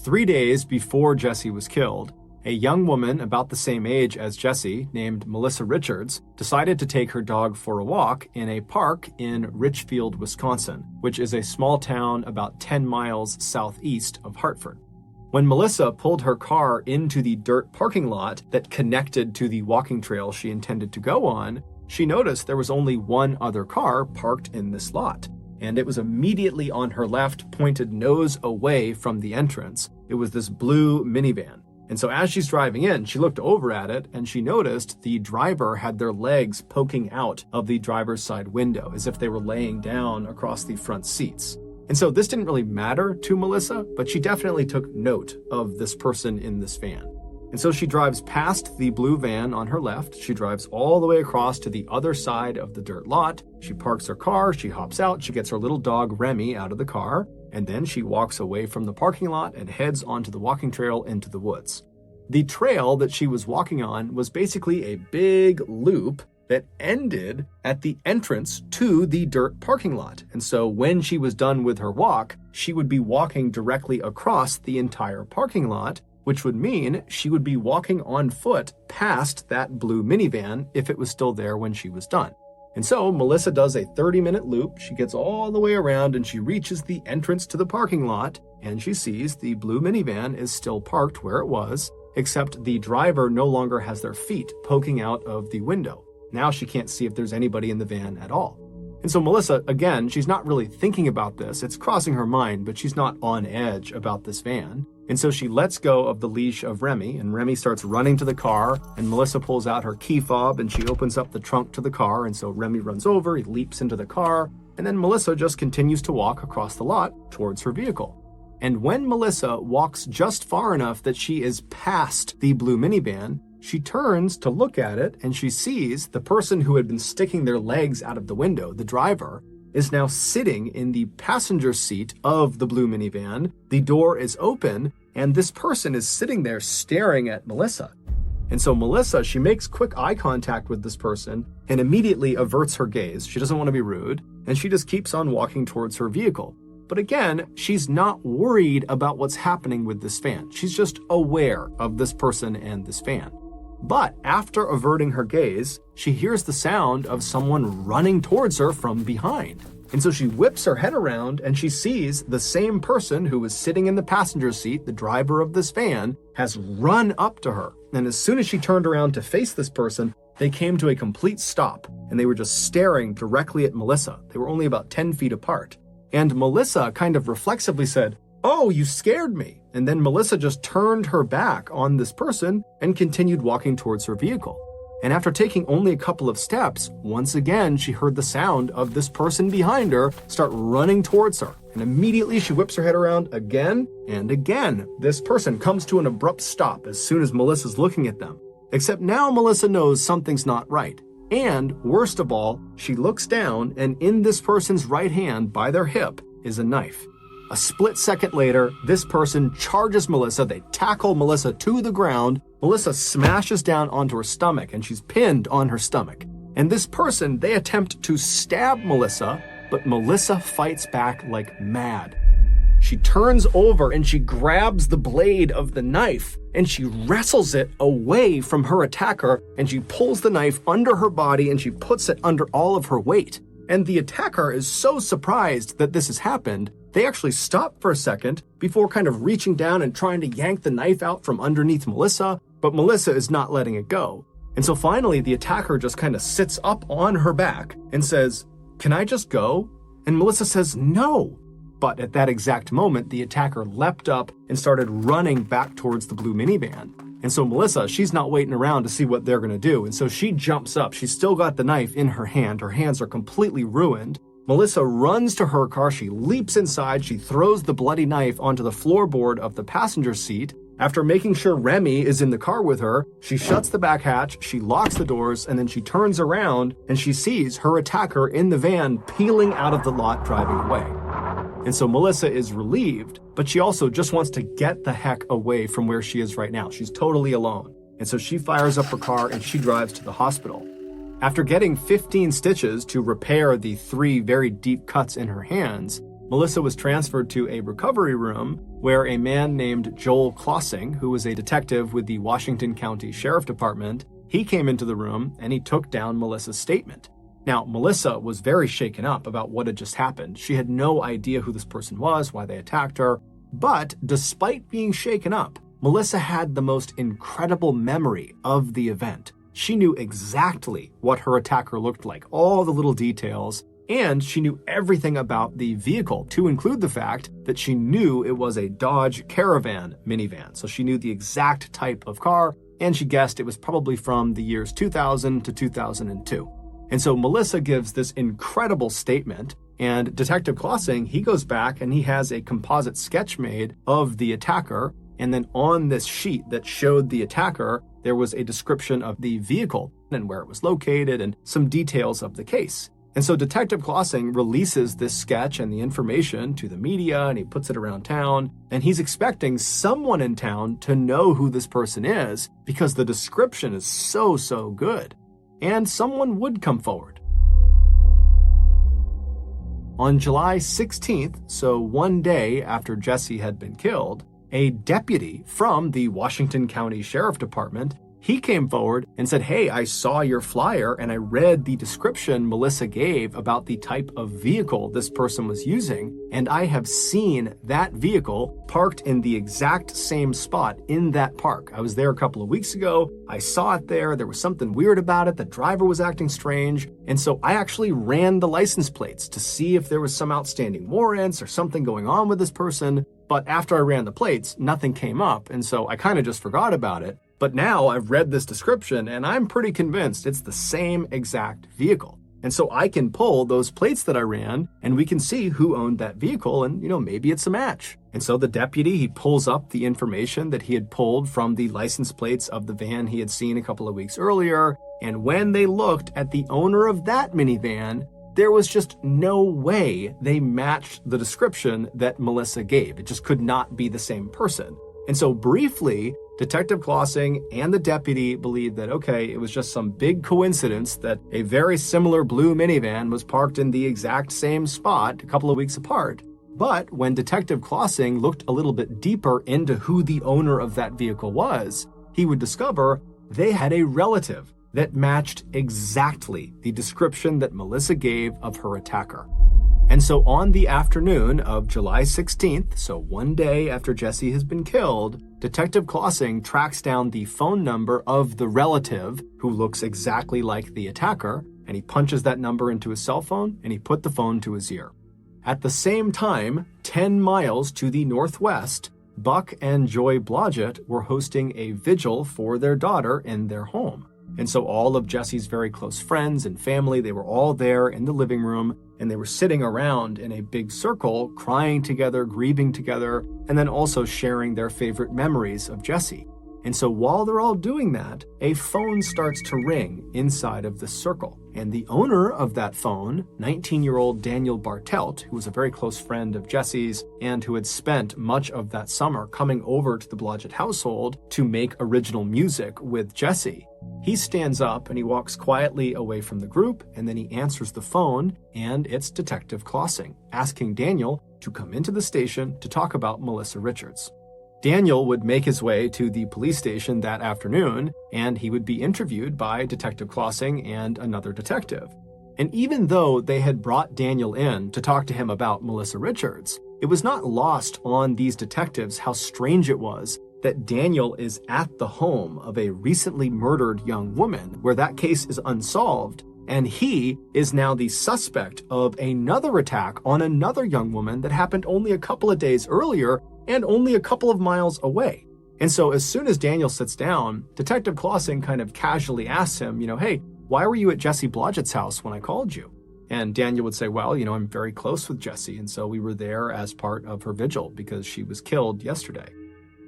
S1: Three days before Jesse was killed, a young woman about the same age as Jesse, named Melissa Richards, decided to take her dog for a walk in a park in Richfield, Wisconsin, which is a small town about 10 miles southeast of Hartford. When Melissa pulled her car into the dirt parking lot that connected to the walking trail she intended to go on, she noticed there was only one other car parked in this lot, and it was immediately on her left, pointed nose away from the entrance. It was this blue minivan. And so as she's driving in, she looked over at it and she noticed the driver had their legs poking out of the driver's side window as if they were laying down across the front seats. And so this didn't really matter to Melissa, but she definitely took note of this person in this van. And so she drives past the blue van on her left. She drives all the way across to the other side of the dirt lot. She parks her car, she hops out, she gets her little dog Remy out of the car, and then she walks away from the parking lot and heads onto the walking trail into the woods. The trail that she was walking on was basically a big loop that ended at the entrance to the dirt parking lot. And so when she was done with her walk, she would be walking directly across the entire parking lot, which would mean she would be walking on foot past that blue minivan if it was still there when she was done. And so Melissa does a 30-minute loop. She gets all the way around and she reaches the entrance to the parking lot, and she sees the blue minivan is still parked where it was, except the driver no longer has their feet poking out of the window. Now she can't see if there's anybody in the van at all. And so Melissa, again, she's not really thinking about this. It's crossing her mind, but she's not on edge about this van. And so she lets go of the leash of Remy, and Remy starts running to the car, and Melissa pulls out her key fob and she opens up the trunk to the car. And so Remy runs over, he leaps into the car, and then Melissa just continues to walk across the lot towards her vehicle. And when Melissa walks just far enough that she is past the blue minivan, she turns to look at it and she sees the person who had been sticking their legs out of the window, the driver, is now sitting in the passenger seat of the blue minivan. The door is open and this person is sitting there staring at Melissa. And so Melissa, she makes quick eye contact with this person and immediately averts her gaze. She doesn't want to be rude, and she just keeps on walking towards her vehicle. But again, she's not worried about what's happening with this van. She's just aware of this person and this van. But after averting her gaze, she hears the sound of someone running towards her from behind. And so she whips her head around and she sees the same person who was sitting in the passenger seat, the driver of this van, has run up to her. And as soon as she turned around to face this person, they came to a complete stop and they were just staring directly at Melissa. They were only about 10 feet apart. And Melissa kind of reflexively said, "Oh, you scared me." And then Melissa just turned her back on this person and continued walking towards her vehicle. And after taking only a couple of steps, once again, she heard the sound of this person behind her start running towards her. And immediately she whips her head around again and again. This person comes to an abrupt stop as soon as Melissa's looking at them. Except now Melissa knows something's not right. And worst of all, she looks down and in this person's right hand by their hip is a knife. A split second later, this person charges Melissa. They tackle Melissa to the ground. Melissa smashes down onto her stomach and she's pinned on her stomach. And this person, they attempt to stab Melissa, but Melissa fights back like mad. She turns over and she grabs the blade of the knife and she wrestles it away from her attacker, and she pulls the knife under her body and she puts it under all of her weight. And the attacker is so surprised that this has happened, they actually stop for a second before kind of reaching down and trying to yank the knife out from underneath Melissa, but Melissa is not letting it go. And so finally the attacker just kind of sits up on her back and says, "Can I just go?" And Melissa says, "No." But at that exact moment, the attacker leapt up and started running back towards the blue minivan. And so Melissa, she's not waiting around to see what they're going to do. And so she jumps up. She's still got the knife in her hand. Her hands are completely ruined. Melissa runs to her car. She leaps inside. She throws the bloody knife onto the floorboard of the passenger seat. After making sure Remy is in the car with her, she shuts the back hatch, she locks the doors, and then she turns around and she sees her attacker in the van peeling out of the lot driving away. And so Melissa is relieved, but she also just wants to get the heck away from where she is right now. She's totally alone. And so she fires up her car and she drives to the hospital. After getting 15 stitches to repair the 3 very deep cuts in her hands, Melissa was transferred to a recovery room where a man named Joel Klossing, who was a detective with the Washington County Sheriff Department, he came into the room and he took down Melissa's statement. Now, Melissa was very shaken up about what had just happened. She had no idea who this person was, why they attacked her. But despite being shaken up, Melissa had the most incredible memory of the event. She knew exactly what her attacker looked like, all the little details, and she knew everything about the vehicle, to include the fact that she knew it was a Dodge Caravan minivan. So she knew the exact type of car, and she guessed it was probably from the years 2000 to 2002. And so Melissa gives this incredible statement, and Detective Klossing, he goes back and he has a composite sketch made of the attacker, and then on this sheet that showed the attacker, there was a description of the vehicle and where it was located and some details of the case. And so Detective Klossing releases this sketch and the information to the media, and he puts it around town, and he's expecting someone in town to know who this person is because the description is so good. And someone would come forward. On July 16th, so one day after Jesse had been killed, a deputy from the Washington County Sheriff Department, he came forward and said, "Hey, I saw your flyer and I read the description Melissa gave about the type of vehicle this person was using, and I have seen that vehicle parked in the exact same spot in that park. I was there a couple of weeks ago. I saw it there. There was something weird about it. The driver was acting strange. And so I actually ran the license plates to see if there was some outstanding warrants or something going on with this person. But after I ran the plates, nothing came up. And so I kind of just forgot about it. But now I've read this description and I'm pretty convinced it's the same exact vehicle. And so I can pull those plates that I ran and we can see who owned that vehicle and, maybe it's a match." And so the deputy, he pulls up the information that he had pulled from the license plates of the van he had seen a couple of weeks earlier. And when they looked at the owner of that minivan, there was just no way they matched the description that Melissa gave. It just could not be the same person. And so briefly, Detective Klossing and the deputy believed that, okay, it was just some big coincidence that a very similar blue minivan was parked in the exact same spot a couple of weeks apart. But when Detective Klossing looked a little bit deeper into who the owner of that vehicle was, he would discover they had a relative that matched exactly the description that Melissa gave of her attacker. And so on the afternoon of July 16th, so one day after Jesse has been killed, Detective Klossing tracks down the phone number of the relative who looks exactly like the attacker, and he punches that number into his cell phone and he put the phone to his ear. At the same time, 10 miles to the northwest, Buck and Joy Blodgett were hosting a vigil for their daughter in their home. And so all of Jesse's very close friends and family, they were all there in the living room, and they were sitting around in a big circle, crying together, grieving together, and then also sharing their favorite memories of Jesse. And so while they're all doing that, a phone starts to ring inside of the circle. And the owner of that phone, 19-year-old Daniel Bartelt, who was a very close friend of Jesse's and who had spent much of that summer coming over to the Blodgett household to make original music with Jesse, he stands up and he walks quietly away from the group, and then he answers the phone, and it's Detective Klossing asking Daniel to come into the station to talk about Melissa Richards. Daniel would make his way to the police station that afternoon, and he would be interviewed by Detective Klossing and another detective. And even though they had brought Daniel in to talk to him about Melissa Richards, it was not lost on these detectives how strange it was that Daniel is at the home of a recently murdered young woman where that case is unsolved, and he is now the suspect of another attack on another young woman that happened only a couple of days earlier and only a couple of miles away. And so as soon as Daniel sits down, Detective Clausing kind of casually asks him, hey, why were you at Jesse Blodgett's house when I called you? And Daniel would say, well, I'm very close with Jesse, and so we were there as part of her vigil because she was killed yesterday.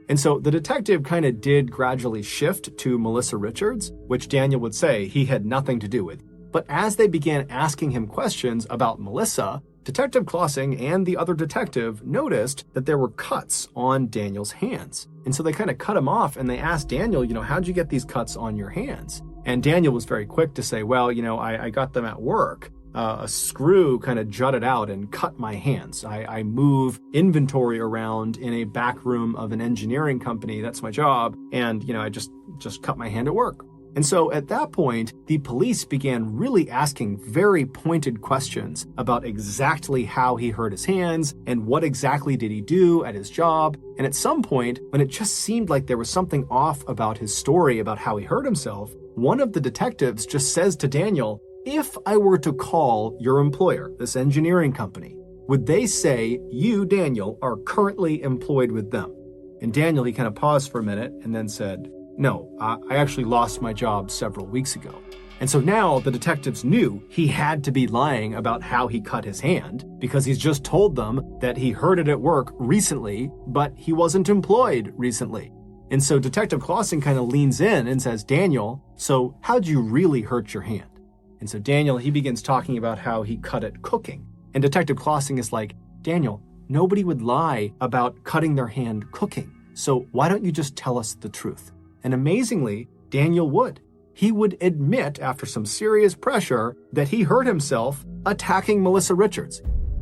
S1: And so the detective kind of did gradually shift to Melissa Richards, which Daniel would say he had nothing to do with. But as they began asking him questions about Melissa, Detective Clausing and the other detective noticed that there were cuts on Daniel's hands. And so they kind of cut him off and they asked Daniel, how'd you get these cuts on your hands? And Daniel was very quick to say, well, I got them at work. A screw kind of jutted out and cut my hands. I move inventory around in a back room of an engineering company. That's my job. And, I just cut my hand at work. And so at that point, the police began really asking very pointed questions about exactly how he hurt his hands and what exactly did he do at his job. And at some point, when it just seemed like there was something off about his story about how he hurt himself, one of the detectives just says to Daniel, if I were to call your employer, this engineering company, would they say you, Daniel, are currently employed with them? And Daniel, he kind of paused for a minute and then said, no, I actually lost my job several weeks ago. And so now the detectives knew he had to be lying about how he cut his hand because he's just told them that he hurt it at work recently, but he wasn't employed recently. And so Detective Clausing kind of leans in and says, Daniel, so how'd you really hurt your hand? And so Daniel, he begins talking about how he cut it cooking. And Detective Clausing is like, Daniel, nobody would lie about cutting their hand cooking. So why don't you just tell us the truth? And amazingly, Daniel would. He would admit after some serious pressure that he hurt himself attacking Melissa Richards.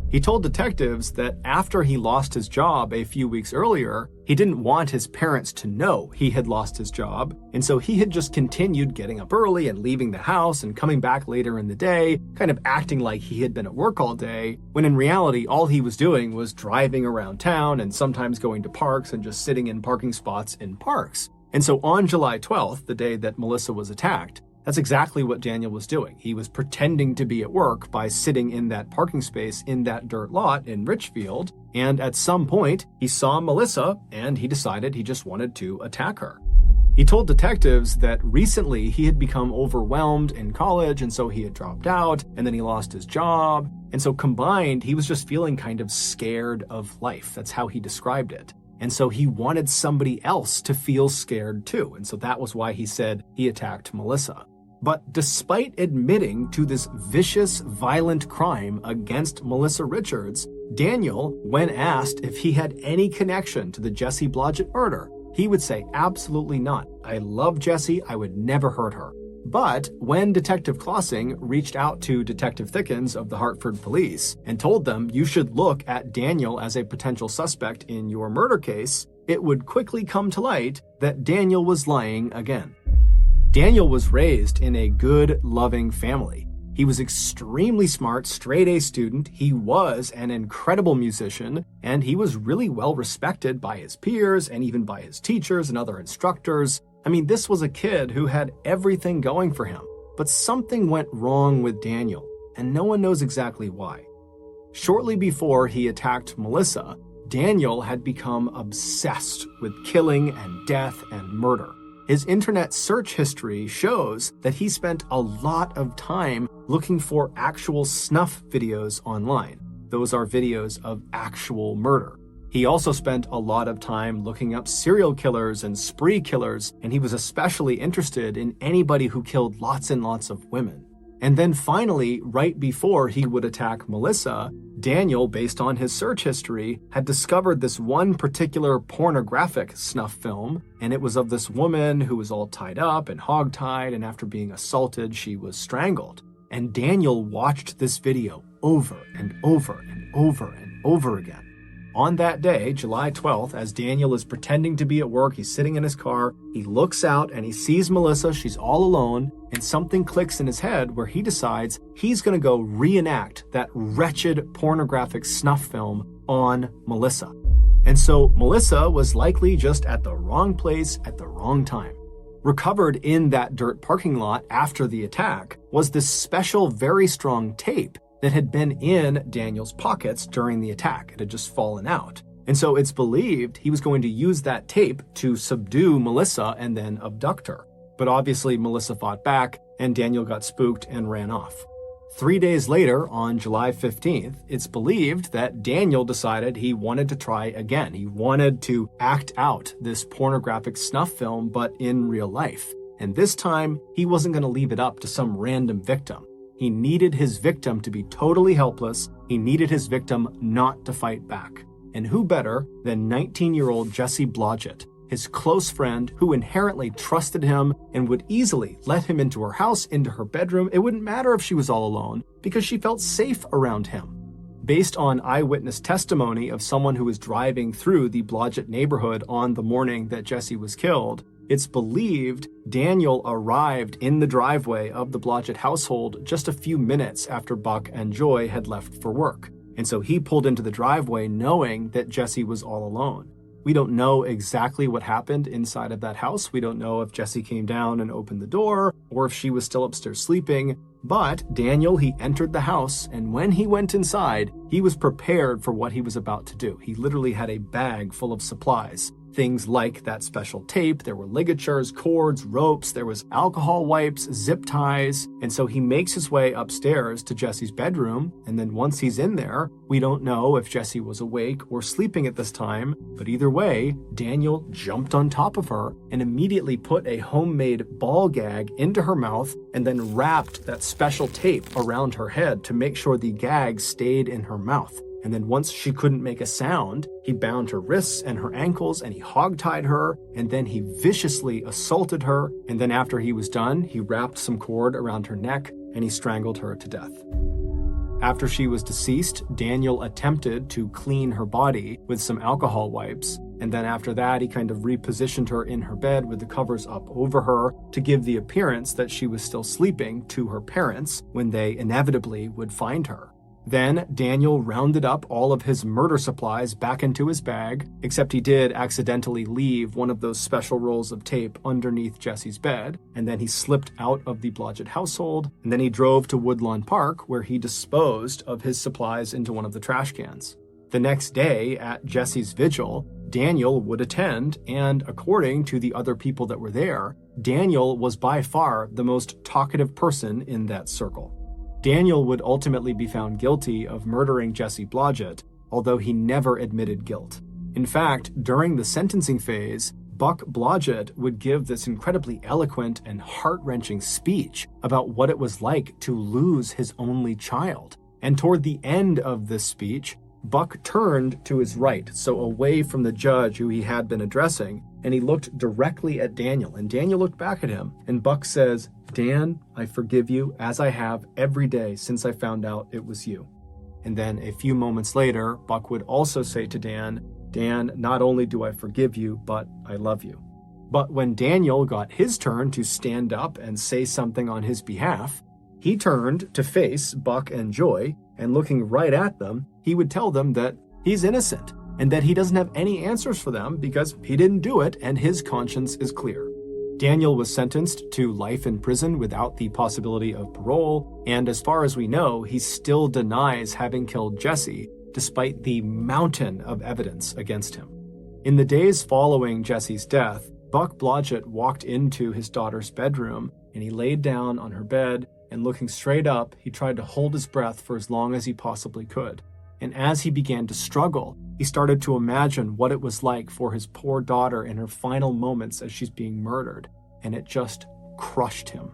S1: He told detectives that after he lost his job a few weeks earlier, he didn't want his parents to know he had lost his job, and so he had just continued getting up early and leaving the house and coming back later in the day, kind of acting like he had been at work all day, when in reality all he was doing was driving around town and sometimes going to parks and just sitting in parking spots in parks. And so on July 12th, the day that Melissa was attacked, that's exactly what Daniel was doing. He was pretending to be at work by sitting in that parking space in that dirt lot in Richfield, and at some point, he saw Melissa, and he decided he just wanted to attack her. He told detectives that recently he had become overwhelmed in college, and so he had dropped out, and then he lost his job, and so combined, he was just feeling kind of scared of life. That's how he described it. And so he wanted somebody else to feel scared too, and so that was why he said he attacked Melissa. But despite admitting to this vicious, violent crime against Melissa Richards, Daniel, when asked if he had any connection to the Jesse Blodgett murder, he would say, absolutely not. I love Jesse, I would never hurt her. But when Detective Clausing reached out to Detective Thickens of the Hartford Police and told them you should look at Daniel as a potential suspect in your murder case, it would quickly come to light that Daniel was lying again. Daniel was raised in a good, loving family. He was extremely smart, straight-A student, he was an incredible musician, and he was really well respected by his peers and even by his teachers and other instructors. I mean, this was a kid who had everything going for him, but something went wrong with Daniel, and no one knows exactly why. Shortly before he attacked Melissa, Daniel had become obsessed with killing and death and murder. His internet search history shows that he spent a lot of time looking for actual snuff videos online. Those are videos of actual murder. He also spent a lot of time looking up serial killers and spree killers, and he was especially interested in anybody who killed lots and lots of women. And then finally, right before he would attack Melissa, Daniel, based on his search history, had discovered this one particular pornographic snuff film, and it was of this woman who was all tied up and hogtied, and after being assaulted, she was strangled. And Daniel watched this video over and over and over and over again. On that day, July 12th, as Daniel is pretending to be at work, he's sitting in his car, he looks out and he sees Melissa, she's all alone, and something clicks in his head where he decides he's gonna go reenact that wretched pornographic snuff film on Melissa. And so Melissa was likely just at the wrong place at the wrong time. Recovered in that dirt parking lot after the attack was this special, very strong tape that had been in Daniel's pockets during the attack. It had just fallen out. And so it's believed he was going to use that tape to subdue Melissa and then abduct her. But obviously Melissa fought back, and Daniel got spooked and ran off. 3 days later, on July 15th, it's believed that Daniel decided he wanted to try again. He wanted to act out this pornographic snuff film, but in real life. And this time, he wasn't going to leave it up to some random victim. He needed his victim to be totally helpless. He needed his victim not to fight back. And who better than 19-year-old Jesse Blodgett, his close friend who inherently trusted him and would easily let him into her house, into her bedroom. It wouldn't matter if she was all alone because she felt safe around him. Based on eyewitness testimony of someone who was driving through the Blodgett neighborhood on the morning that Jesse was killed, it's believed Daniel arrived in the driveway of the Blodgett household just a few minutes after Buck and Joy had left for work. And so he pulled into the driveway knowing that Jesse was all alone. We don't know exactly what happened inside of that house. We don't know if Jesse came down and opened the door or if she was still upstairs sleeping. But Daniel, he entered the house, and when he went inside, he was prepared for what he was about to do. He literally had a bag full of supplies. Things like that special tape, there were ligatures, cords, ropes, there was alcohol wipes, zip ties, and so he makes his way upstairs to Jesse's bedroom, and then once he's in there, we don't know if Jesse was awake or sleeping at this time, but either way, Daniel jumped on top of her and immediately put a homemade ball gag into her mouth and then wrapped that special tape around her head to make sure the gag stayed in her mouth. And then once she couldn't make a sound, he bound her wrists and her ankles and he hogtied her, and then he viciously assaulted her, and then after he was done, he wrapped some cord around her neck and he strangled her to death. After she was deceased, Daniel attempted to clean her body with some alcohol wipes, and then after that, he kind of repositioned her in her bed with the covers up over her to give the appearance that she was still sleeping to her parents when they inevitably would find her. Then Daniel rounded up all of his murder supplies back into his bag, except he did accidentally leave one of those special rolls of tape underneath Jesse's bed, and then he slipped out of the Blodgett household, and then he drove to Woodlawn Park, where he disposed of his supplies into one of the trash cans. The next day, at Jesse's vigil, Daniel would attend, and according to the other people that were there, Daniel was by far the most talkative person in that circle. Daniel would ultimately be found guilty of murdering Jesse Blodgett, although he never admitted guilt. In fact, during the sentencing phase, Buck Blodgett would give this incredibly eloquent and heart-wrenching speech about what it was like to lose his only child. And toward the end of this speech, Buck turned to his right, so away from the judge who he had been addressing, and he looked directly at Daniel, and Daniel looked back at him, and Buck says, "Dan, I forgive you as I have every day since I found out it was you." And then a few moments later, Buck would also say to Dan, "Dan, not only do I forgive you, but I love you." But when Daniel got his turn to stand up and say something on his behalf, he turned to face Buck and Joy, and looking right at them, he would tell them that he's innocent and that he doesn't have any answers for them because he didn't do it and his conscience is clear. Daniel was sentenced to life in prison without the possibility of parole, and as far as we know, he still denies having killed Jesse, despite the mountain of evidence against him. In the days following Jesse's death, Buck Blodgett walked into his daughter's bedroom, and he laid down on her bed, and looking straight up, he tried to hold his breath for as long as he possibly could. And as he began to struggle, he started to imagine what it was like for his poor daughter in her final moments as she's being murdered, and it just crushed him.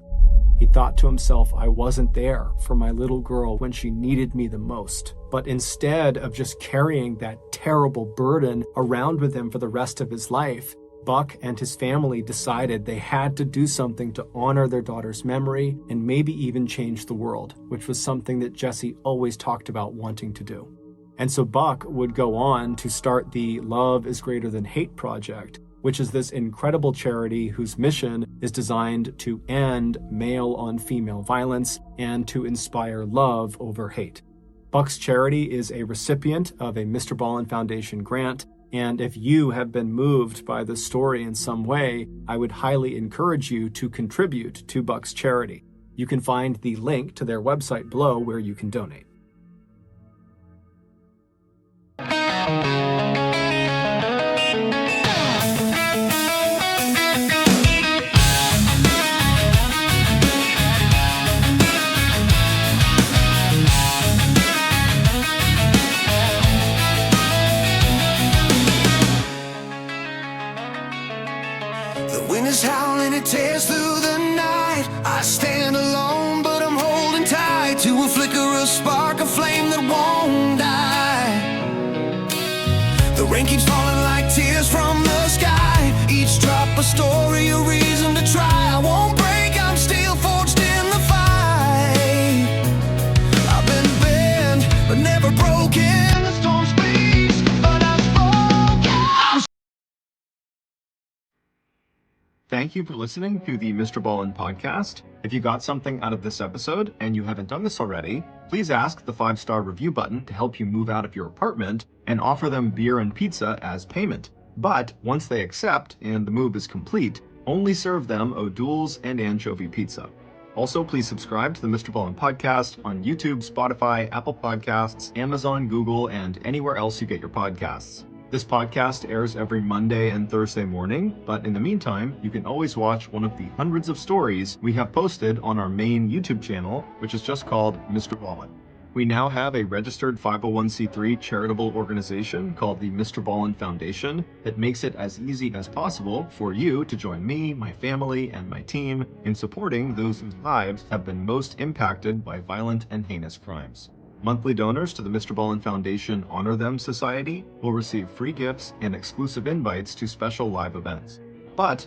S1: He thought to himself, I wasn't there for my little girl when she needed me the most. But instead of just carrying that terrible burden around with him for the rest of his life, Buck and his family decided they had to do something to honor their daughter's memory and maybe even change the world, which was something that Jesse always talked about wanting to do. And so Buck would go on to start the Love is Greater Than Hate project, which is this incredible charity whose mission is designed to end male-on-female violence and to inspire love over hate. Buck's charity is a recipient of a MrBallen's Foundation grant, and if you have been moved by the story in some way, I would highly encourage you to contribute to Buck's charity. You can find the link to their website below where you can donate.
S4: The wind is howling, it tears through the night. I stand alone, but I'm holding tight to a flicker, a spark, a flame that won't die. The rain keeps falling like tears from the sky. Each drop a story, a reason to try. I won't break, I'm still forged in the fight. I've been bent, but never broken. The storm speaks, but I'm spoken.
S1: Thank you for listening to the Mr. Ballin podcast. If you got something out of this episode and you haven't done this already, please ask the 5-star review button to help you move out of your apartment and offer them beer and pizza as payment. But once they accept and the move is complete, only serve them O'Doul's and anchovy pizza. Also, please subscribe to the Mr. Ballin podcast on YouTube, Spotify, Apple Podcasts, Amazon, Google, and anywhere else you get your podcasts. This podcast airs every Monday and Thursday morning, but in the meantime, you can always watch one of the hundreds of stories we have posted on our main YouTube channel, which is just called Mr. Ballin. We now have a registered 501c3 charitable organization called the Mr. Ballin Foundation that makes it as easy as possible for you to join me, my family, and my team in supporting those whose lives have been most impacted by violent and heinous crimes. Monthly donors to the Mr. Ballin Foundation Honor Them Society will receive free gifts and exclusive invites to special live events. But